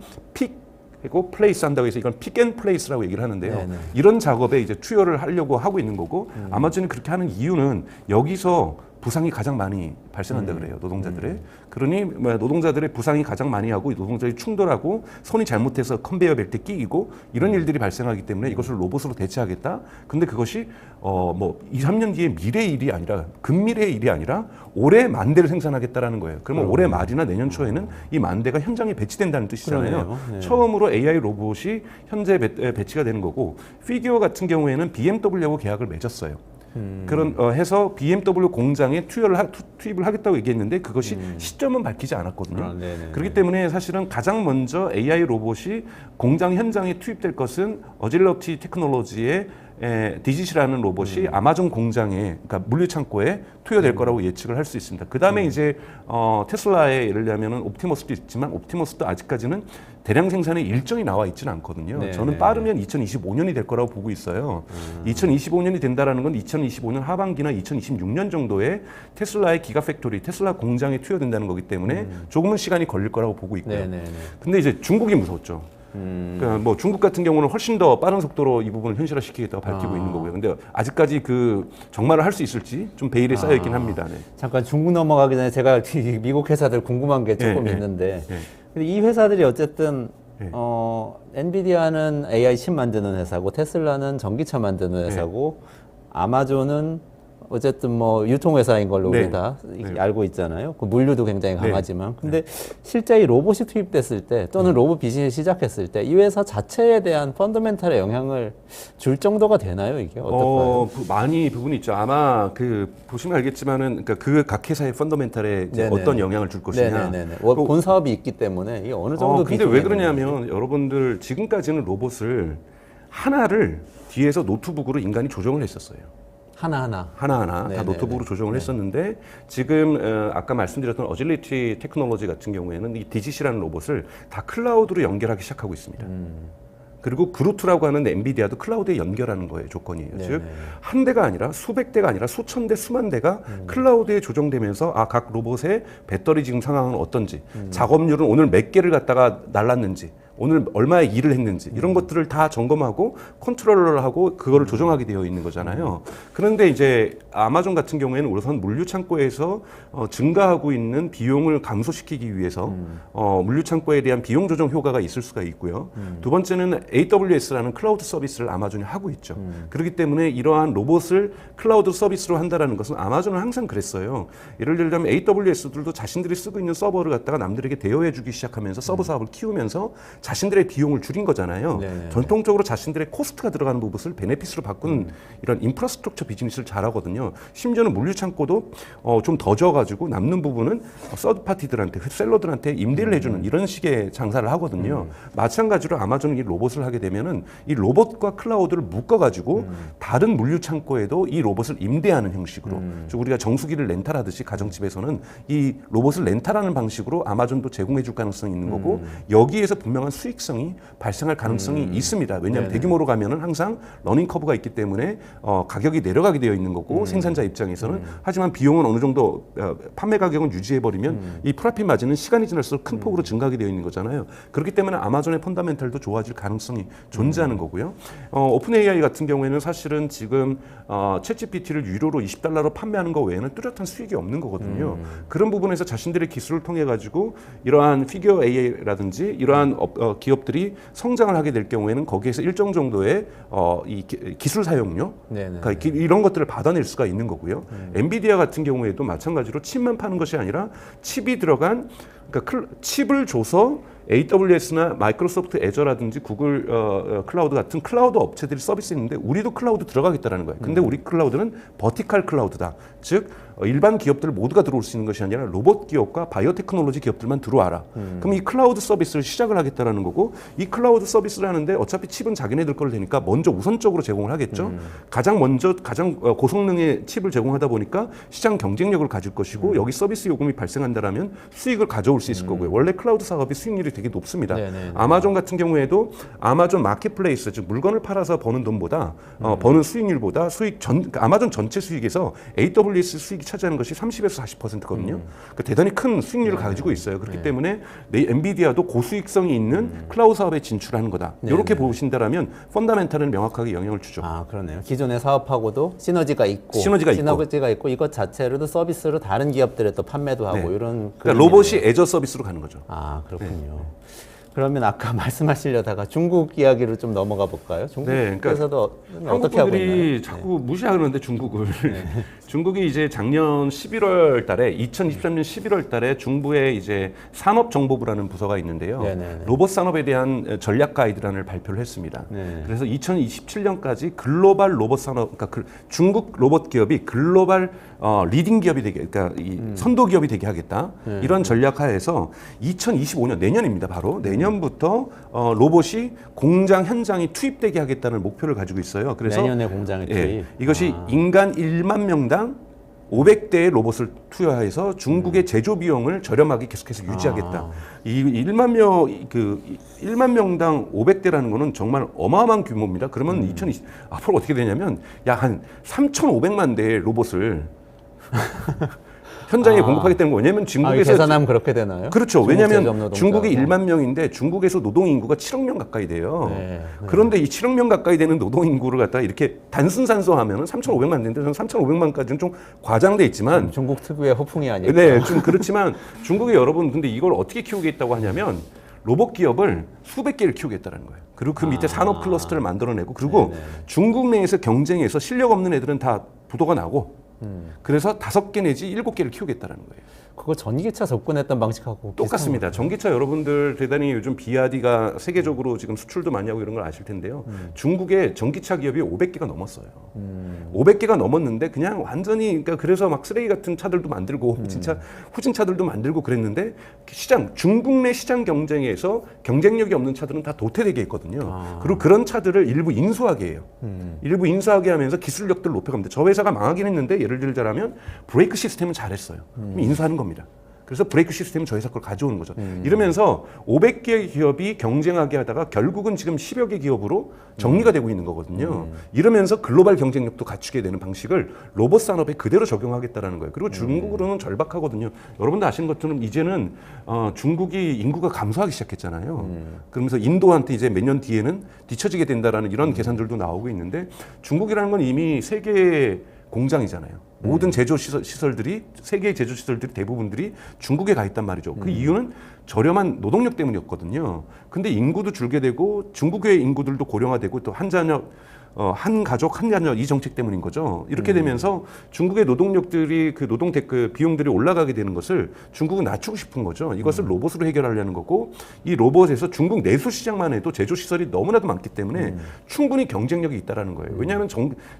그리고 플레이스 한다고 해서 이건 픽 앤 플레이스라고 얘기를 하는데요. 이런 작업에 이제 투여를 하려고 하고 있는 거고 아마존이 그렇게 하는 이유는 여기서 부상이 가장 많이 발생한다 그래요. 노동자들의. 그러니 노동자들의 부상이 가장 많이 하고 노동자들이 충돌하고 손이 잘못해서 컨베이어 벨트에 끼이고 이런 일들이 발생하기 때문에 이것을 로봇으로 대체하겠다. 근데 그것이 뭐 2, 3년 뒤에 미래의 일이 아니라 근미래의 일이 아니라 올해 10,000대를 생산하겠다라는 거예요. 그러면 올해 말이나 내년 초에는 이 10,000대가 현장에 배치된다는 뜻이잖아요. 처음으로 AI 로봇이 현재 배치가 되는 거고 피규어 같은 경우에는 BMW하고 계약을 맺었어요. 해서 BMW 공장에 투입을 하겠다고 얘기했는데 그것이 시점은 밝히지 않았거든요. 그렇기 때문에 사실은 가장 먼저 AI 로봇이 공장 현장에 투입될 것은 어질러티 테크놀로지의 디짓이라는 로봇이 아마존 공장에, 그러니까 물류 창고에 투여될 거라고 예측을 할 수 있습니다. 그 다음에 이제 테슬라의 예를 들자면은 옵티머스도 있지만 옵티머스도 아직까지는 대량 생산의 일정이 나와 있지는 않거든요. 저는 빠르면 2025년이 될 거라고 보고 있어요. 2025년이 된다라는 건 2025년 하반기나 2026년 정도에 테슬라의 기가팩토리, 테슬라 공장에 투여된다는 거기 때문에 조금은 시간이 걸릴 거라고 보고 있고요. 근데 이제 중국이 무서웠죠. 그러니까 뭐 중국 같은 경우는 훨씬 더 빠른 속도로 이 부분을 현실화시키겠다고 밝히고 있는 거고요. 근데 아직까지 그 정말을 할 수 있을지 좀 베일에 쌓여 있긴 합니다. 잠깐 중국 넘어가기 전에 제가 미국 회사들 궁금한 게 조금 있는데 근데 이 회사들이 어쨌든 네. 엔비디아는 AI 칩 만드는 회사고 테슬라는 전기차 만드는 회사고 아마존은 어쨌든 뭐 유통회사인 걸로 네. 우리 다 네. 알고 있잖아요. 그 물류도 굉장히 네. 강하지만. 근데 실제 이 로봇이 투입됐을 때 또는 로봇 비즈니스 시작했을 때 이 회사 자체에 대한 펀더멘탈에 영향을 줄 정도가 되나요, 이게? 어떨까요? 많이 부분이 있죠. 아마 보시면 알겠지만은 그러니까 그 각 회사의 펀더멘탈에 이제 네네네. 어떤 영향을 줄 것이냐. 네네네. 본 사업이 있기 때문에 이게 어느 정도 근데 비중이 왜 있는 그러냐면 여러분들 지금까지는 로봇을 하나를 뒤에서 노트북으로 인간이 조정을 했었어요. 하나하나. 하나하나 다 네네네. 노트북으로 조정을 했었는데 지금 아까 말씀드렸던 어질리티 테크놀로지 같은 경우에는 이 DGC라는 로봇을 다 클라우드로 연결하기 시작하고 있습니다. 그리고 그루트라고 하는 엔비디아도 클라우드에 연결하는 거예요, 조건이에요. 네네. 즉, 한 대가 아니라 수백 대가 아니라 수천 대, 수만 대가 클라우드에 조정되면서 각 로봇의 배터리 지금 상황은 어떤지, 작업률은 오늘 몇 개를 갖다가 날랐는지, 오늘 얼마의 일을 했는지 이런 것들을 다 점검하고 컨트롤러를 하고 그거를 조정하게 되어 있는 거잖아요. 그런데 이제 아마존 같은 경우에는 우선 물류 창고에서 증가하고 있는 비용을 감소시키기 위해서 물류 창고에 대한 비용 조정 효과가 있을 수가 있고요. 두 번째는 AWS라는 클라우드 서비스를 아마존이 하고 있죠. 그렇기 때문에 이러한 로봇을 클라우드 서비스로 한다라는 것은 아마존은 항상 그랬어요. 예를 들자면 AWS들도 자신들이 쓰고 있는 서버를 갖다가 남들에게 대여해주기 시작하면서 서버 사업을 키우면서 자신들의 비용을 줄인 거잖아요. 네네. 전통적으로 자신들의 코스트가 들어가는 부분을 베네핏으로 바꾼 이런 인프라스트럭처 비즈니스를 잘하거든요. 심지어는 물류 창고도 좀 더 져가지고 남는 부분은 서드 파티들한테, 셀러들한테 임대를 해주는 이런 식의 장사를 하거든요. 마찬가지로 아마존은 이 로봇을 하게 되면은 이 로봇과 클라우드를 묶어가지고 다른 물류 창고에도 이 로봇을 임대하는 형식으로, 즉 우리가 정수기를 렌탈하듯이 가정집에서는 이 로봇을 렌탈하는 방식으로 아마존도 제공해줄 가능성이 있는 거고 여기에서 분명한 수익성이 발생할 가능성이 있습니다. 왜냐하면 네네. 대규모로 가면은 항상 러닝 커브가 있기 때문에 가격이 내려가게 되어 있는 거고 생산자 입장에서는 하지만 비용은 어느 정도 판매 가격은 유지해버리면 이 프라핏 마진은 시간이 지날수록 큰 폭으로 증가하게 되어 있는 거잖아요. 그렇기 때문에 아마존의 펀더멘탈도 좋아질 가능성이 존재하는 거고요. 오픈 AI 같은 경우에는 사실은 지금 챗GPT를 유료로 $20로 판매하는 거 외에는 뚜렷한 수익이 없는 거거든요. 그런 부분에서 자신들의 기술을 통해 가지고 이러한 피규어 AI라든지 이러한 기업들이 성장을 하게 될 경우에는 거기에서 일정 정도의 이 기술 사용료, 네네. 그러니까 이런 것들을 받아낼 수가 있는 거고요. 엔비디아 같은 경우에도 마찬가지로 칩만 파는 것이 아니라 칩이 들어간 그러니까 칩을 줘서 AWS나 마이크로소프트 애저라든지 구글 클라우드 같은 클라우드 업체들이 서비스 있는데 우리도 클라우드 들어가겠다라는 거예요. 근데 우리 클라우드는 버티컬 클라우드다. 즉 일반 기업들 모두가 들어올 수 있는 것이 아니라 로봇 기업과 바이오테크놀로지 기업들만 들어와라. 그럼 이 클라우드 서비스를 시작을 하겠다라는 거고 이 클라우드 서비스를 하는데 어차피 칩은 자기네들 걸 되니까 먼저 우선적으로 제공을 하겠죠. 가장 고성능의 칩을 제공하다 보니까 시장 경쟁력을 가질 것이고 여기 서비스 요금이 발생한다라면 수익을 가져올 수 있을 거고요. 원래 클라우드 사업이 수익률이 되게 높습니다. 네네. 아마존 같은 아마존 마켓플레이스 즉 물건을 팔아서 버는 돈보다 버는 수익률보다 그러니까 아마존 전체 수익에서 AWS 수익이 차지하는 것이 30에서 40%거든요. 그러니까 대단히 큰 수익률을 가지고 있어요. 그렇기 때문에 엔비디아도 고수익성이 있는 클라우드 사업에 진출하는 거다. 이렇게 보신다라면 펀더멘탈은 명확하게 영향을 주죠. 아, 그러네요. 기존의 사업하고도 시너지가 있고, 있고, 이것 자체로도 서비스로 다른 기업들에 또 판매도 하고 네. 이런. 그러니까 로봇이 애저 서비스로 가는 거죠. 아, 그렇군요. 그러면 아까 말씀하시려다가 중국 이야기로 좀 넘어가 볼까요? 중국에서도 어떻게 하고 있나요? 한국분들이 자꾸 무시하는데 중국을 중국이 이제 작년 11월 달에 2023년 11월 달에 중부에 이제 산업정보부라는 부서가 있는데요. 네네네. 로봇 산업에 대한 전략 가이드란을 발표를 했습니다. 네. 그래서 2027년까지 글로벌 로봇 산업, 그러니까 중국 로봇 기업이 글로벌 리딩 기업이 되게, 그러니까 이 선도 기업이 되게 하겠다. 이런 전략하에서 2025년 내년입니다. 바로 내년부터 로봇이 공장 현장에 투입되게 하겠다는 목표를 가지고 있어요. 그래서 내년에 공장에 투입. 예, 이것이 인간 1만 명당 500대의 로봇을 투여해서 중국의 제조 비용을 저렴하게 계속해서 유지하겠다. 이 1만 명당 500대라는 거는 정말 어마어마한 규모입니다. 그러면 앞으로 어떻게 되냐면 한 3,500만 대의 로봇을 현장에 공급하겠다는 거예요. 왜냐하면 중국에서 계산하면 그렇게 되나요? 그렇죠. 왜냐하면 노동자. 중국이 1만 명인데 중국에서 노동 인구가 7억 명 가까이 돼요. 네. 그런데 이 7억 명 가까이 되는 노동 인구를 갖다가 이렇게 단순산소하면은 3,500만 되는데 저는 3,500만까지는 좀 과장돼 있지만 중국 특유의 허풍이 아닐까. 네, 좀 그렇지만 중국의 여러분 근데 이걸 어떻게 키우겠다고 하냐면 로봇 기업을 수백 개를 키우겠다는 거예요. 그리고 그 밑에 산업 클러스터를 만들어내고 그리고 네네. 중국 내에서 경쟁해서 실력 없는 애들은 다 부도가 나고 그래서 5개 내지 7개를 키우겠다는 거예요. 그거 전기차 접근했던 방식하고 똑같습니다. 전기차 여러분들 대단히 요즘 비아디가 세계적으로 지금 수출도 많이 하고 이런 걸 아실 텐데요. 중국에 전기차 기업이 500개가 넘었어요. 500개가 넘었는데 그냥 완전히 그러니까 그래서 막 쓰레기 같은 차들도 만들고 진짜 후진차들도 만들고 그랬는데 중국 내 시장 경쟁에서 경쟁력이 없는 차들은 다 도태되게 했거든요. 그리고 그런 차들을 일부 인수하게 해요. 일부 인수하게 하면서 기술력들을 높여갑니다. 저 회사가 망하긴 했는데 예를 들자면 브레이크 시스템은 잘했어요. 그럼 인수하는 겁니다. 그래서 브레이크 시스템은 저 회사 걸 가져오는 거죠. 이러면서 500개 기업이 경쟁하게 하다가 결국은 지금 10여 개 기업으로 정리가 되고 있는 거거든요. 이러면서 글로벌 경쟁력도 갖추게 되는 방식을 로봇 산업에 그대로 적용하겠다는 거예요. 그리고 중국으로는 절박하거든요. 여러분도 아시는 것처럼 이제는 중국이 인구가 감소하기 시작했잖아요. 그러면서 인도한테 이제 몇 년 뒤에는 뒤처지게 된다라는 이런 계산들도 나오고 있는데 중국이라는 건 이미 세계 공장이잖아요. 모든 제조 시설들이 세계의 제조 시설들이 대부분들이 중국에 가 있단 말이죠. 그 이유는 저렴한 노동력 때문이었거든요. 근데 인구도 줄게 되고 중국의 인구들도 고령화되고 또 한 가족 한 자녀 이 정책 때문인 거죠. 이렇게 되면서 중국의 노동력들이 그 비용들이 올라가게 되는 것을 중국은 낮추고 싶은 거죠. 이것을 로봇으로 해결하려는 거고 이 로봇에서 중국 내수 시장만 해도 제조 시설이 너무나도 많기 때문에 충분히 경쟁력이 있다라는 거예요. 왜냐하면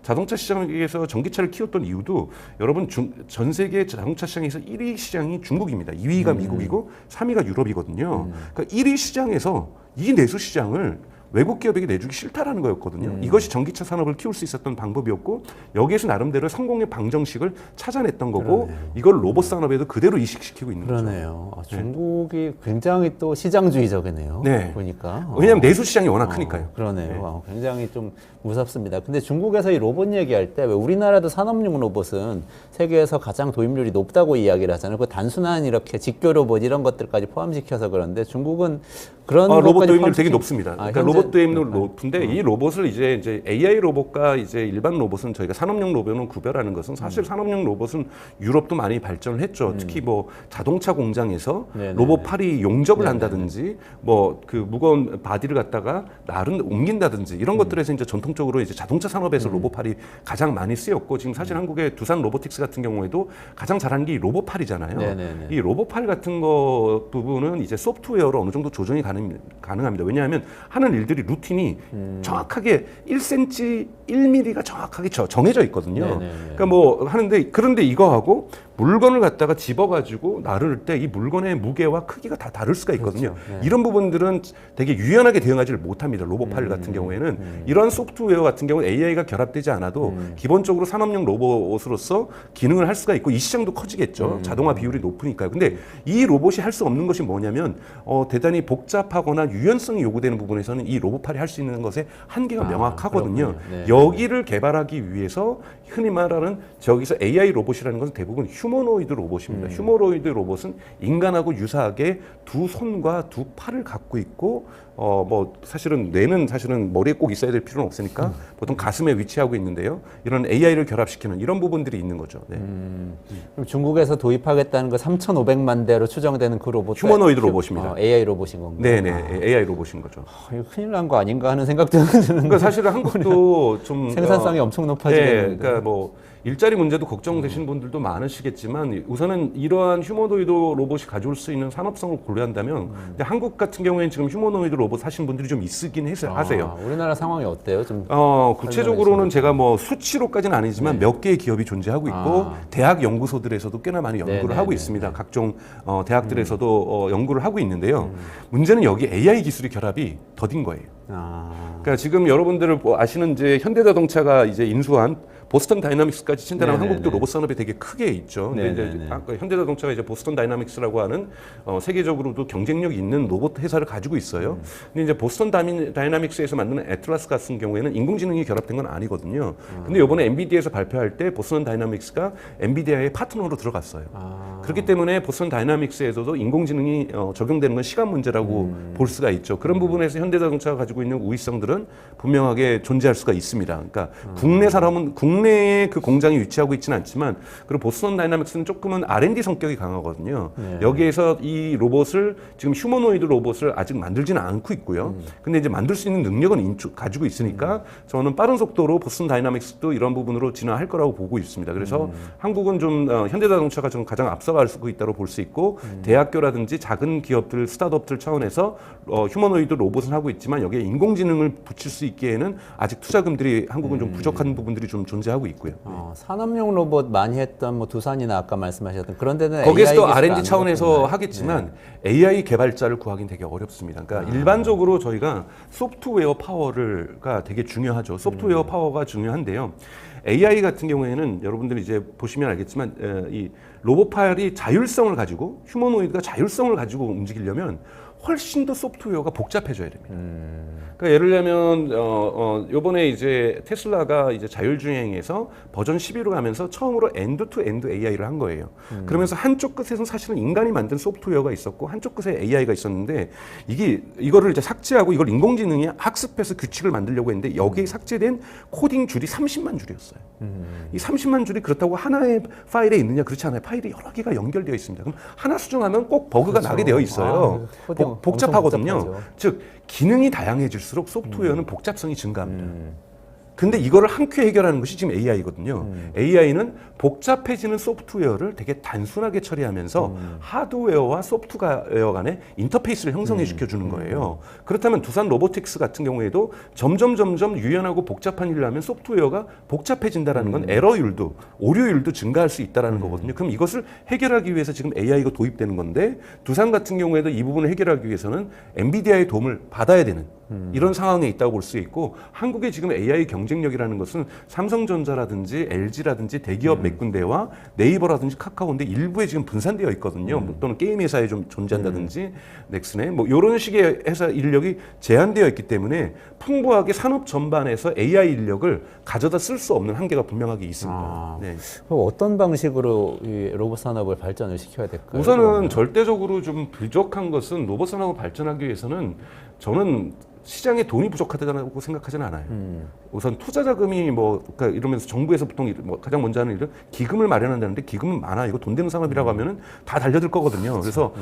자동차 시장에서 전기차를 키웠던 이유도 여러분 전 세계 자동차 시장에서 1위 시장이 중국입니다. 2위가 미국이고 3위가 유럽이거든요. 그러니까 1위 시장에서 이 내수 시장을 외국 기업에게 내주기 싫다라는 거였거든요. 이것이 전기차 산업을 키울 수 있었던 방법이었고 여기에서 나름대로 성공의 방정식을 찾아냈던 거고 이걸 로봇 산업에도 그대로 이식시키고 있는 거죠. 그러네요. 중국이 굉장히 또 시장주의적이네요. 네. 보니까. 왜냐하면 내수 시장이 워낙 크니까요. 그러네요. 굉장히 좀 무섭습니다. 근데 중국에서 이 로봇 얘기할 때 왜 우리나라도 산업용 로봇은 세계에서 가장 도입률이 높다고 이야기를 하잖아요. 그 단순한 이렇게 직교 로봇 이런 것들까지 포함시켜서 그런데 중국은 그런 로봇 것까지 도입률 되게 포함시키- 높습니다. 그러니까 현재- 로봇 도입률 높은데 이 로봇을 이제 AI 로봇과 이제 일반 로봇은 저희가 산업용 로봇은 구별하는 것은 사실 산업용 로봇은 유럽도 많이 발전을 했죠. 특히 뭐 자동차 공장에서 네네네. 로봇 팔이 용접을 한다든지 뭐 그 무거운 바디를 갖다가 나른 옮긴다든지 이런 것들에서 이제 전통적으로 이제 자동차 산업에서 로봇 팔이 가장 많이 쓰였고 지금 사실 한국의 두산 로보틱스 같은 경우에도 가장 잘하는 게 이 로봇 팔이잖아요. 네네네. 이 로봇 팔 같은 거 부분은 이제 소프트웨어로 어느 정도 조정이 가능합니다. 왜냐하면 하는 일들이 루틴이 정확하게 1cm, 1mm가 정확하게 정해져 있거든요. 네네네. 그러니까 뭐 하는데 그런데 이거하고 물건을 갖다가 집어가지고 나를 때 이 물건의 무게와 크기가 다 다를 수가 있거든요. 그렇죠. 네. 이런 부분들은 되게 유연하게 대응하지를 못합니다. 로봇 팔 같은 경우에는 이런 소프트웨어 같은 경우는 AI가 결합되지 않아도 기본적으로 산업용 로봇으로서 기능을 할 수가 있고 이 시장도 커지겠죠. 자동화 비율이 높으니까요. 근데 이 로봇이 할 수 없는 것이 뭐냐면 대단히 복잡하거나 유연성이 요구되는 부분에서는 이 로봇 팔이 할 수 있는 것의 한계가 명확하거든요. 그렇군요. 네. 여기를 개발하기 위해서 흔히 말하는 저기서 AI 로봇이라는 것은 대부분 휴머노이드 로봇입니다. 휴머노이드 로봇은 인간하고 유사하게 두 손과 두 팔을 갖고 있고 뭐 사실은 뇌는 사실은 머리에 꼭 있어야 될 필요는 없으니까 보통 가슴에 위치하고 있는데요. 이런 AI를 결합시키는 이런 부분들이 있는 거죠. 네. 그럼 중국에서 도입하겠다는 거 3,500만 대로 추정되는 그 로봇 휴머노이드 로봇입니다. AI 로봇인 건가요? 네네 AI 로봇인 거죠. 이거 큰일 난 거 아닌가 하는 생각도 드는데 그러니까 사실은 한국도 좀 생산성이 엄청 높아지겠는데. 그러니까 뭐 일자리 문제도 걱정되시는 분들도 많으시겠지만 우선은 이러한 휴머노이드 로봇이 가져올 수 있는 산업성을 고려한다면 근데 한국 같은 경우에는 지금 휴머노이드 로봇 하신 분들이 좀 있으긴 하세요. 우리나라 상황이 어때요? 좀 구체적으로는 제가 뭐 수치로까지는 아니지만 몇 개의 기업이 존재하고 있고 대학 연구소들에서도 꽤나 많이 연구를 네네네. 하고 있습니다. 각종 대학들에서도 연구를 하고 있는데요. 문제는 여기 AI 기술의 결합이 더딘 거예요. 그러니까 지금 여러분들 아시는 이제 현대자동차가 이제 인수한 보스턴 다이나믹스까지 친다면 네네네. 한국도 로봇 산업이 되게 크게 있죠. 근데 이제 네네네. 현대자동차가 이제 보스턴 다이나믹스라고 하는 세계적으로도 경쟁력 있는 로봇 회사를 가지고 있어요. 근데 이제 보스턴 다이나믹스에서 만드는 애틀라스 같은 경우에는 인공지능이 결합된 건 아니거든요. 근데 이번에 엔비디아에서 발표할 때 보스턴 다이나믹스가 엔비디아의 파트너로 들어갔어요. 그렇기 때문에 보스턴 다이나믹스에서도 인공지능이 적용되는 건 시간 문제라고 볼 수가 있죠. 그런 부분에서 현대자동차가 가지고 있는 우위성들은 분명하게 존재할 수가 있습니다. 그러니까 국내 국내에 그 공장이 위치하고 있지는 않지만 그리고 보스턴 다이나믹스는 조금은 R&D 성격이 강하거든요. 여기에서 이 로봇을 지금 휴머노이드 로봇을 아직 만들지는 않고 있고요. 근데 이제 만들 수 있는 능력은 가지고 있으니까 저는 빠른 속도로 보스턴 다이나믹스도 이런 부분으로 진화할 거라고 보고 있습니다. 그래서 한국은 좀 현대자동차가 좀 가장 앞서갈 수 있다고 볼 수 있고 대학교라든지 작은 기업들, 스타트업들 차원에서 휴머노이드 로봇은 하고 있지만 여기에 인공지능을 붙일 수 있기에는 아직 투자금들이 한국은 좀 부족한 부분들이 좀 존재하고 있고요. 산업용 로봇 많이 했던 뭐 두산이나 아까 말씀하셨던 그런 데는 거기에서도 AI 기술을 R&D 안 차원에서 들어갔나요? 하겠지만 AI 개발자를 구하기는 되게 어렵습니다. 그러니까 일반적으로 저희가 소프트웨어 파워가 되게 중요하죠. 소프트웨어 파워가 중요한데요. AI 같은 경우에는 여러분들이 이제 보시면 알겠지만 이 로봇 파일이 자율성을 가지고 휴머노이드가 자율성을 가지고 움직이려면 훨씬 더 소프트웨어가 복잡해져야 됩니다. 그러니까 예를 들면 요번에 이제 테슬라가 이제 자율주행에서 버전 11로 가면서 처음으로 엔드-투-엔드 AI를 한 거예요. 그러면서 한쪽 끝에서는 사실은 인간이 만든 소프트웨어가 있었고 한쪽 끝에 AI가 있었는데 이거를 이제 삭제하고 이걸 인공지능이 학습해서 규칙을 만들려고 했는데 여기에 삭제된 코딩 줄이 30만 줄이었어요. 이 30만 줄이 그렇다고 하나의 파일에 있느냐 그렇지 않아요. 파일이 여러 개가 연결되어 있습니다. 그럼 하나 수정하면 꼭 버그가 나게 되어 있어요. 코딩 복잡하거든요. 엄청 복잡하죠. 즉 기능이 다양해질수록 소프트웨어는 복잡성이 증가합니다. 근데 이거를 한 큐에 해결하는 것이 지금 AI거든요. AI는 복잡해지는 소프트웨어를 되게 단순하게 처리하면서 하드웨어와 소프트웨어 간의 인터페이스를 형성해 시켜주는 거예요. 그렇다면 두산 로보틱스 같은 경우에도 점점 유연하고 복잡한 일을 하면 소프트웨어가 복잡해진다는 건 에러율도 오류율도 증가할 수 있다는 거거든요. 그럼 이것을 해결하기 위해서 지금 AI가 도입되는 건데 두산 같은 경우에도 이 부분을 해결하기 위해서는 엔비디아의 도움을 받아야 되는 이런 상황에 있다고 볼 수 있고 한국의 지금 AI 경쟁력이라는 것은 삼성전자라든지 LG라든지 대기업 몇 군데와 네이버라든지 카카오인데 일부에 지금 분산되어 있거든요. 또는 게임 회사에 좀 존재한다든지 넥슨에 뭐 이런 식의 회사 인력이 제한되어 있기 때문에 풍부하게 산업 전반에서 AI 인력을 가져다 쓸 수 없는 한계가 분명하게 있습니다. 네. 그럼 어떤 방식으로 이 로봇 산업을 발전을 시켜야 될까요? 우선은 절대적으로 좀 부족한 것은 로봇 산업을 발전하기 위해서는 저는 시장에 돈이 부족하다고 생각하지는 않아요. 우선 투자 자금이 뭐 그러니까 이러면서 정부에서 보통 뭐 가장 먼저 하는 일은 기금을 마련한다는데 기금은 많아. 이거 돈 되는 산업이라고 하면은 다 달려들 거거든요. 그래서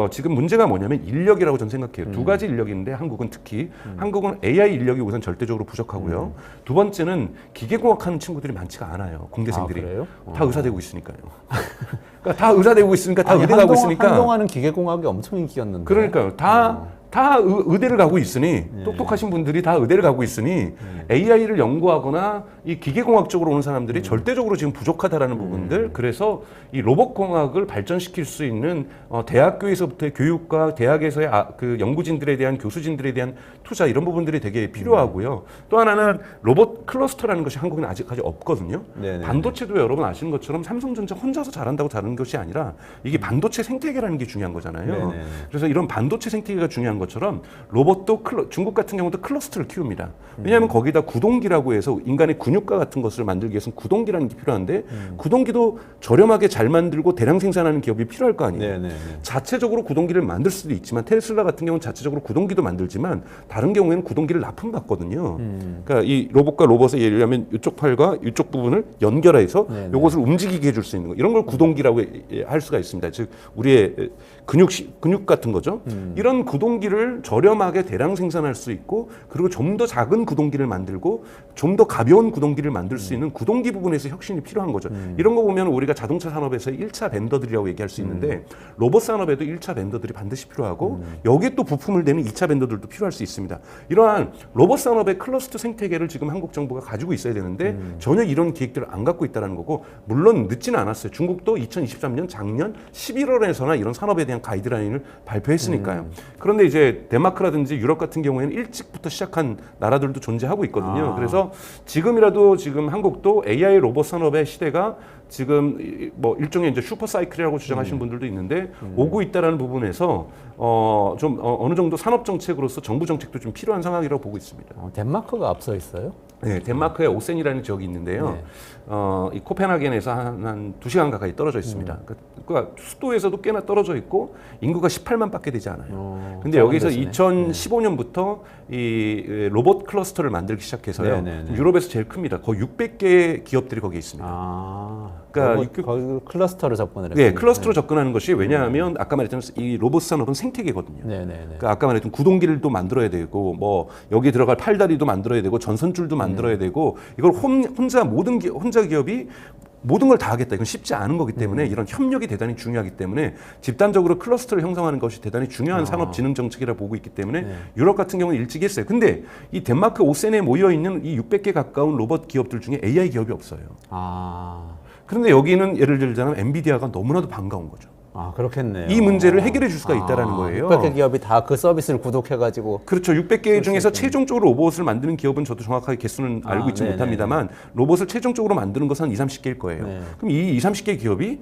지금 문제가 뭐냐면 인력이라고 저는 생각해요. 두 가지 인력이 있는데 한국은 특히 한국은 AI 인력이 우선 절대적으로 부족하고요. 두 번째는 기계공학하는 친구들이 많지가 않아요. 공대생들이. 그래요? 다 의사되고 있으니까요. 그러니까 다 의사되고 있으니까 다 의대 가고 있으니까. 한동안은 기계공학이 엄청 인기였는데. 그러니까요. 다 의대를 가고 있으니 똑똑하신 분들이 다 의대를 가고 있으니 AI를 연구하거나 이 기계공학 쪽으로 오는 사람들이 절대적으로 지금 부족하다라는 부분들 그래서 이 로봇공학을 발전시킬 수 있는 대학교에서부터의 교육과 대학에서의 그 연구진들에 대한 교수진들에 대한 투자 이런 부분들이 되게 필요하고요. 또 하나는 로봇 클러스터라는 것이 한국에는 아직까지 없거든요. 네네. 반도체도 여러분 아시는 것처럼 삼성전자 혼자서 잘한다고 잘하는 것이 아니라 이게 반도체 생태계라는 게 중요한 거잖아요. 네네. 그래서 이런 반도체 생태계가 중요한 것처럼 로봇도 중국 같은 경우도 클러스터를 키웁니다. 왜냐하면 거기다 구동기라고 해서 인간의 근육과 같은 것을 만들기 위해서는 구동기라는 게 필요한데 구동기도 저렴하게 잘 만들고 대량 생산하는 기업이 필요할 거 아니에요. 네네. 자체적으로 구동기를 만들 수도 있지만 테슬라 같은 경우는 자체적으로 구동기도 만들지만 다른 경우에는 구동기를 납품받거든요. 그러니까 이 로봇과 로봇의 예를 들면 이쪽 팔과 이쪽 부분을 연결해서 네네. 이것을 움직이게 해줄 수 있는 거 이런 걸 구동기라고 할 수가 있습니다. 즉 우리의 근육 같은 거죠. 이런 구동기를 저렴하게 대량 생산할 수 있고 그리고 좀 더 작은 구동기를 만들고 좀 더 가벼운 구동기를 만들 수 있는 구동기 부분에서 혁신이 필요한 거죠. 이런 거 보면 우리가 자동차 산업에서 1차 벤더들이라고 얘기할 수 있는데 로봇 산업에도 1차 벤더들이 반드시 필요하고 여기에 또 부품을 내는 2차 벤더들도 필요할 수 있습니다. 이러한 로봇 산업의 클러스터 생태계를 지금 한국 정부가 가지고 있어야 되는데 전혀 이런 기획들을 안 갖고 있다는 거고 물론 늦지는 않았어요. 중국도 2023년 작년 11월에서나 이런 산업에 대한 가이드라인을 발표했으니까요. 그런데 이제 덴마크라든지 유럽 같은 경우에는 일찍부터 시작한 나라들도 존재하고 있거든요. 그래서 지금이라도 지금 한국도 AI 로봇 산업의 시대가 지금 뭐 일종의 이제 슈퍼 사이클이라고 주장하시는 분들도 있는데 오고 있다라는 부분에서 좀 어느 정도 산업 정책으로서 정부 정책도 좀 필요한 상황이라고 보고 있습니다. 덴마크가 앞서 있어요? 네, 덴마크의 오센이라는 지역이 있는데요. 이 코펜하겐에서 한 2시간 가까이 떨어져 있습니다. 그러니까 수도에서도 꽤나 떨어져 있고 인구가 18만밖에 되지 않아요. 근데 여기서 데시네. 2015년부터 이 로봇 클러스터를 만들기 시작해서요. 네네네. 유럽에서 제일 큽니다. 거의 600개 기업들이 거기에 있습니다. 그러니까 거기 클러스터로 접근을 했어요. 네, 클러스터로 접근하는 것이 왜냐하면 아까 말했던 이 로봇 산업은 생태계거든요. 네네네. 그러니까 아까 말했던 구동기를도 만들어야 되고 뭐 여기 들어갈 팔다리도 만들어야 되고 전선줄도 만들어야 되고 이걸 혼자 혼자 기업이 모든 걸 다 하겠다. 이건 쉽지 않은 거기 때문에 이런 협력이 대단히 중요하기 때문에 집단적으로 클러스터를 형성하는 것이 대단히 중요한 산업 진흥 정책이라 보고 있기 때문에 유럽 같은 경우는 일찍 했어요. 근데 이 덴마크 오센에 모여 있는 이 600개 가까운 로봇 기업들 중에 AI 기업이 없어요. 그런데 여기는 예를 들자면 엔비디아가 너무나도 반가운 거죠. 그렇겠네요. 이 문제를 해결해 줄 수가 있다라는 거예요. 600개 기업이 다 그 서비스를 구독해가지고. 그렇죠. 600개 중에서 최종적으로 로봇을 만드는 기업은 저도 정확하게 개수는 알고 있지 네네. 못합니다만 로봇을 최종적으로 만드는 것은 한 20, 30개일 거예요. 네. 그럼 이 20, 30개 기업이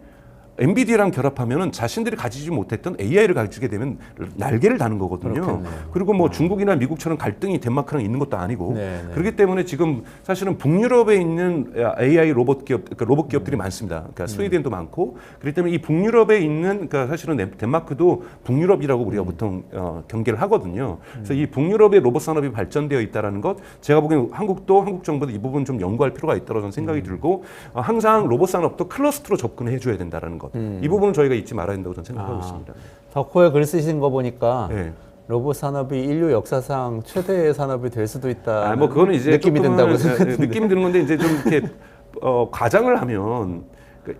엔비디아랑 결합하면은 자신들이 가지지 못했던 AI를 가지게 되면 날개를 다는 거거든요. 그렇겠네요. 그리고 뭐 중국이나 미국처럼 갈등이 덴마크랑 있는 것도 아니고 네네. 그렇기 때문에 지금 사실은 북유럽에 있는 AI 로봇 기업, 그러니까 로봇 기업들이 많습니다. 그러니까 스웨덴도 많고 그렇기 때문에 이 북유럽에 있는 그러니까 사실은 덴마크도 북유럽이라고 우리가 보통 경계를 하거든요. 그래서 이 북유럽의 로봇 산업이 발전되어 있다라는 것, 제가 보기엔 한국 정부도 이 부분 좀 연구할 필요가 있다고 저는 생각이 들고 항상 로봇 산업도 클러스터로 접근해 줘야 된다라는 것. 이 부분은 저희가 잊지 말아야 된다고 저는 생각하고 있습니다. 덕후에 글 쓰신 거 보니까 네. 로봇 산업이 인류 역사상 최대의 산업이 될 수도 있다. 뭐 그거는 이제 느낌이 조금은, 든다고 생각했는데. 느낌이 드는 건데 이제 좀 이렇게 과장을 하면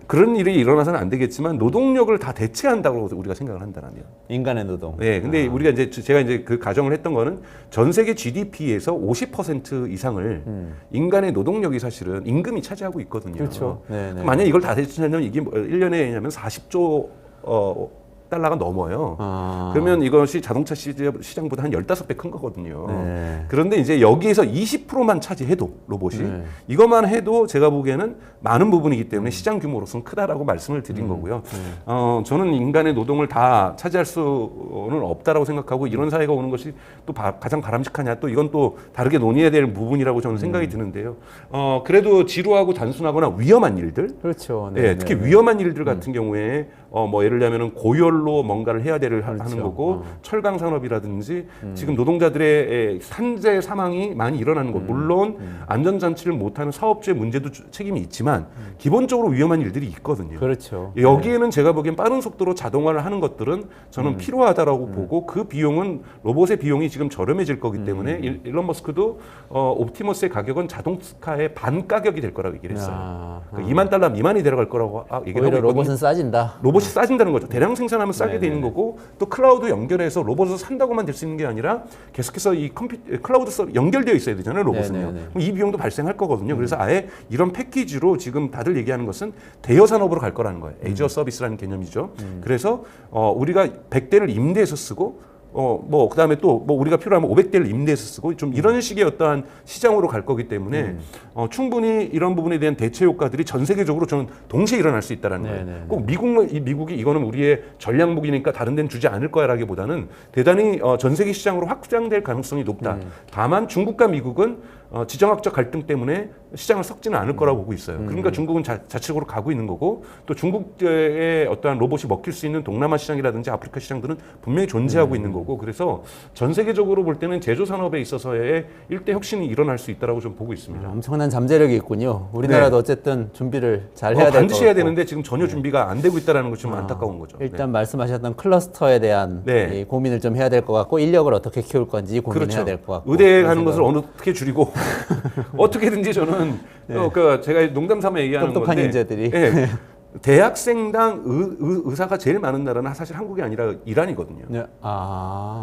그런 일이 일어나서는 안 되겠지만 노동력을 다 대체한다고 우리가 생각을 한다면. 인간의 노동. 네, 근데 우리가 이제 제가 이제 그 가정을 했던 거는 전 세계 GDP에서 50% 이상을 인간의 노동력이 사실은 임금이 차지하고 있거든요. 그렇죠. 네네. 만약 이걸 다 대체하면 이게 1년에 40조 달러가 넘어요. 그러면 이것이 자동차 시장보다 한 15배 큰 거거든요. 네. 그런데 이제 여기에서 20%만 차지해도 로봇이 이것만 해도 제가 보기에는 많은 부분이기 때문에 시장 규모로서는 크다라고 말씀을 드린 거고요. 저는 인간의 노동을 다 차지할 수는 없다라고 생각하고 이런 사회가 오는 것이 또 가장 바람직하냐 또 이건 또 다르게 논의해야 될 부분이라고 저는 생각이 드는데요. 그래도 지루하고 단순하거나 위험한 일들 그렇죠. 네, 특히 위험한 일들 같은 경우에 뭐 예를 들면 고열로 뭔가를 해야 하는 거고 철강 산업이라든지 지금 노동자들의 산재 사망이 많이 일어나는 것 물론 안전장치를 못하는 사업주의 문제도 책임이 있지만 기본적으로 위험한 일들이 있거든요. 그렇죠. 여기에는 제가 보기엔 빠른 속도로 자동화를 하는 것들은 저는 필요하다라고 보고 그 비용은 로봇의 비용이 지금 저렴해질 거기 때문에 일론 머스크도 옵티머스의 가격은 자동차의 반 가격이 될 거라고 얘기를 했어요. 그러니까 $2만 미만이 내려갈 거라고 얘기를 하고 오히려 있거든요. 로봇은 싸진다. 로봇이 싸진다는 거죠. 대량 생산하면 싸게 네네. 되는 거고 또 클라우드 연결해서 로봇을 산다고만 될 수 있는 게 아니라 계속해서 이 클라우드 서비스 연결되어 있어야 되잖아요. 로봇은요. 네네네. 그럼 이 비용도 발생할 거거든요. 그래서 아예 이런 패키지로 지금 다들 얘기하는 것은 대여 산업으로 갈 거라는 거예요. 에이저 서비스라는 개념이죠. 그래서 우리가 100대를 임대해서 쓰고 뭐 그다음에 또 뭐 우리가 필요하면 500대를 임대해서 쓰고 좀 이런 식의 어떠한 시장으로 갈 거기 때문에 충분히 이런 부분에 대한 대체 효과들이 전 세계적으로 저는 동시에 일어날 수 있다라는 거예요. 네네네. 꼭 미국이 이거는 우리의 전략무기니까 다른 데는 주지 않을 거야라기보다는 대단히 전 세계 시장으로 확장될 가능성이 높다. 다만 중국과 미국은 지정학적 갈등 때문에 시장을 썩지는 않을 거라고 보고 있어요. 그러니까 중국은 자체적으로 가고 있는 거고 또 중국의 어떠한 로봇이 먹힐 수 있는 동남아 시장이라든지 아프리카 시장들은 분명히 존재하고 있는 거고 그래서 전 세계적으로 볼 때는 제조 산업에 있어서의 일대 혁신이 일어날 수 있다라고 좀 보고 있습니다. 엄청난 잠재력이 있군요. 우리나라도 어쨌든 준비를 잘 해야 될 것 반드시 해야 같고. 되는데 지금 전혀 준비가 안 되고 있다는 것이 좀 안타까운 거죠. 일단 말씀하셨던 클러스터에 대한 네. 이 고민을 좀 해야 될 것 같고 인력을 어떻게 키울 건지 고민해야 그렇죠. 될 것 같고. 의대에 그런 가는 것을 생각. 어떻게 줄이고 어떻게든지 저는 그 제가 농담삼아 얘기하는 똑똑한 건데 인재들이. 예, 대학생당 의사가 제일 많은 나라는 사실 한국이 아니라 이란이거든요. 네.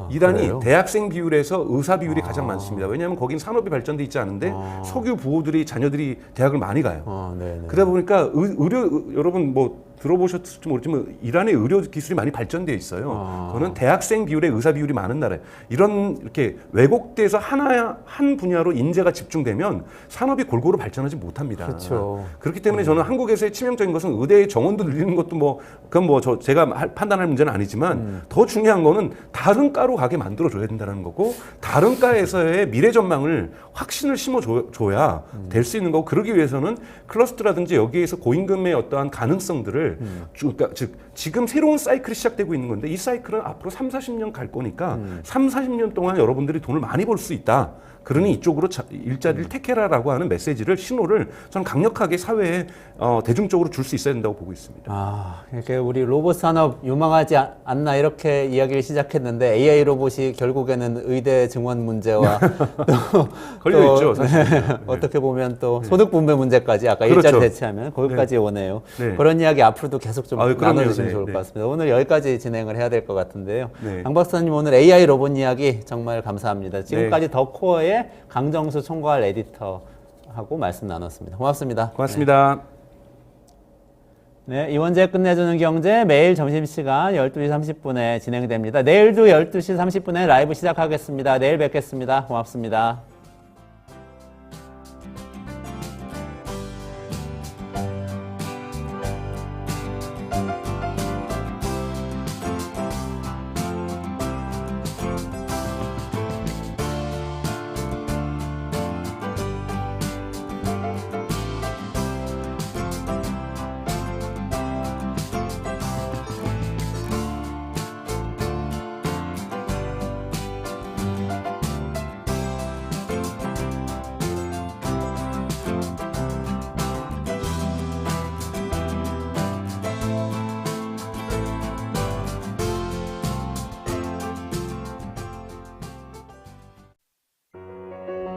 이란이 그래요? 대학생 비율에서 의사 비율이 가장 많습니다. 왜냐하면 거긴 산업이 발전돼 있지 않은데 석유 부호들이 자녀들이 대학을 많이 가요. 네네. 그러다 보니까 의료 여러분 뭐 들어보셨을지 모르지만 이란의 의료 기술이 많이 발전되어 있어요. 그거는 대학생 비율의 의사 비율이 많은 나라예요. 이런 이렇게 왜곡돼서 한 분야로 인재가 집중되면 산업이 골고루 발전하지 못합니다. 그렇죠. 그렇기 때문에 저는 한국에서의 치명적인 것은 의대의 정원도 늘리는 것도 그건 제가 판단할 문제는 아니지만 더 중요한 거는 다른 과로 가게 만들어줘야 된다는 거고 다른 과에서의 미래 전망을 확신을 심어줘야 될 수 있는 거고 그러기 위해서는 클러스터라든지 여기에서 고임금의 어떠한 가능성들을 그러니까 즉 지금 새로운 사이클이 시작되고 있는 건데 이 사이클은 앞으로 3, 40년 갈 거니까 3, 40년 동안 여러분들이 돈을 많이 벌 수 있다. 그러니 이쪽으로 일자리를 택해라라고 하는 메시지를 신호를 저는 강력하게 사회에 대중적으로 줄 수 있어야 된다고 보고 있습니다. 이렇게 우리 로봇 산업 유망하지 않나 이렇게 이야기를 시작했는데 AI 로봇이 결국에는 의대 증원 문제와 걸려 있죠, 사실. 어떻게 보면 또 소득 분배 문제까지 아까 그렇죠. 일자리 대체하면 거기까지 오네요. 네. 그런 이야기 앞으로도 계속 좀 그럼요. 나눠주시면 네, 좋을 네. 것 같습니다. 오늘 여기까지 진행을 해야 될 것 같은데요. 네. 강 박사님 오늘 AI 로봇 이야기 정말 감사합니다. 지금까지 더 코어의 강정수 총괄 에디터하고 말씀 나눴습니다. 고맙습니다. 고맙습니다. 네, 이원재 끝내주는 경제 매일 점심시간 12시 30분에 진행됩니다. 내일도 12시 30분에 라이브 시작하겠습니다. 내일 뵙겠습니다. 고맙습니다.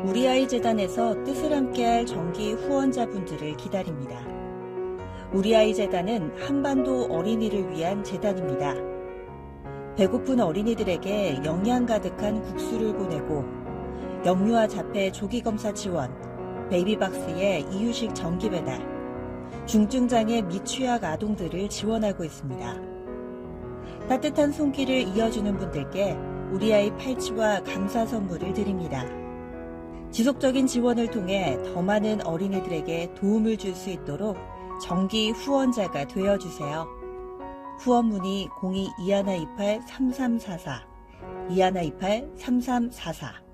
우리아이 재단에서 뜻을 함께할 정기 후원자분들을 기다립니다. 우리아이 재단은 한반도 어린이를 위한 재단입니다. 배고픈 어린이들에게 영양 가득한 국수를 보내고 영유아 자폐 조기검사 지원, 베이비박스의 이유식 정기 배달, 중증장애 및 취약 아동들을 지원하고 있습니다. 따뜻한 손길을 이어주는 분들께 우리아이 팔찌와 감사 선물을 드립니다. 지속적인 지원을 통해 더 많은 어린이들에게 도움을 줄 수 있도록 정기 후원자가 되어주세요. 후원 문의 02-2128-3344, 2128-3344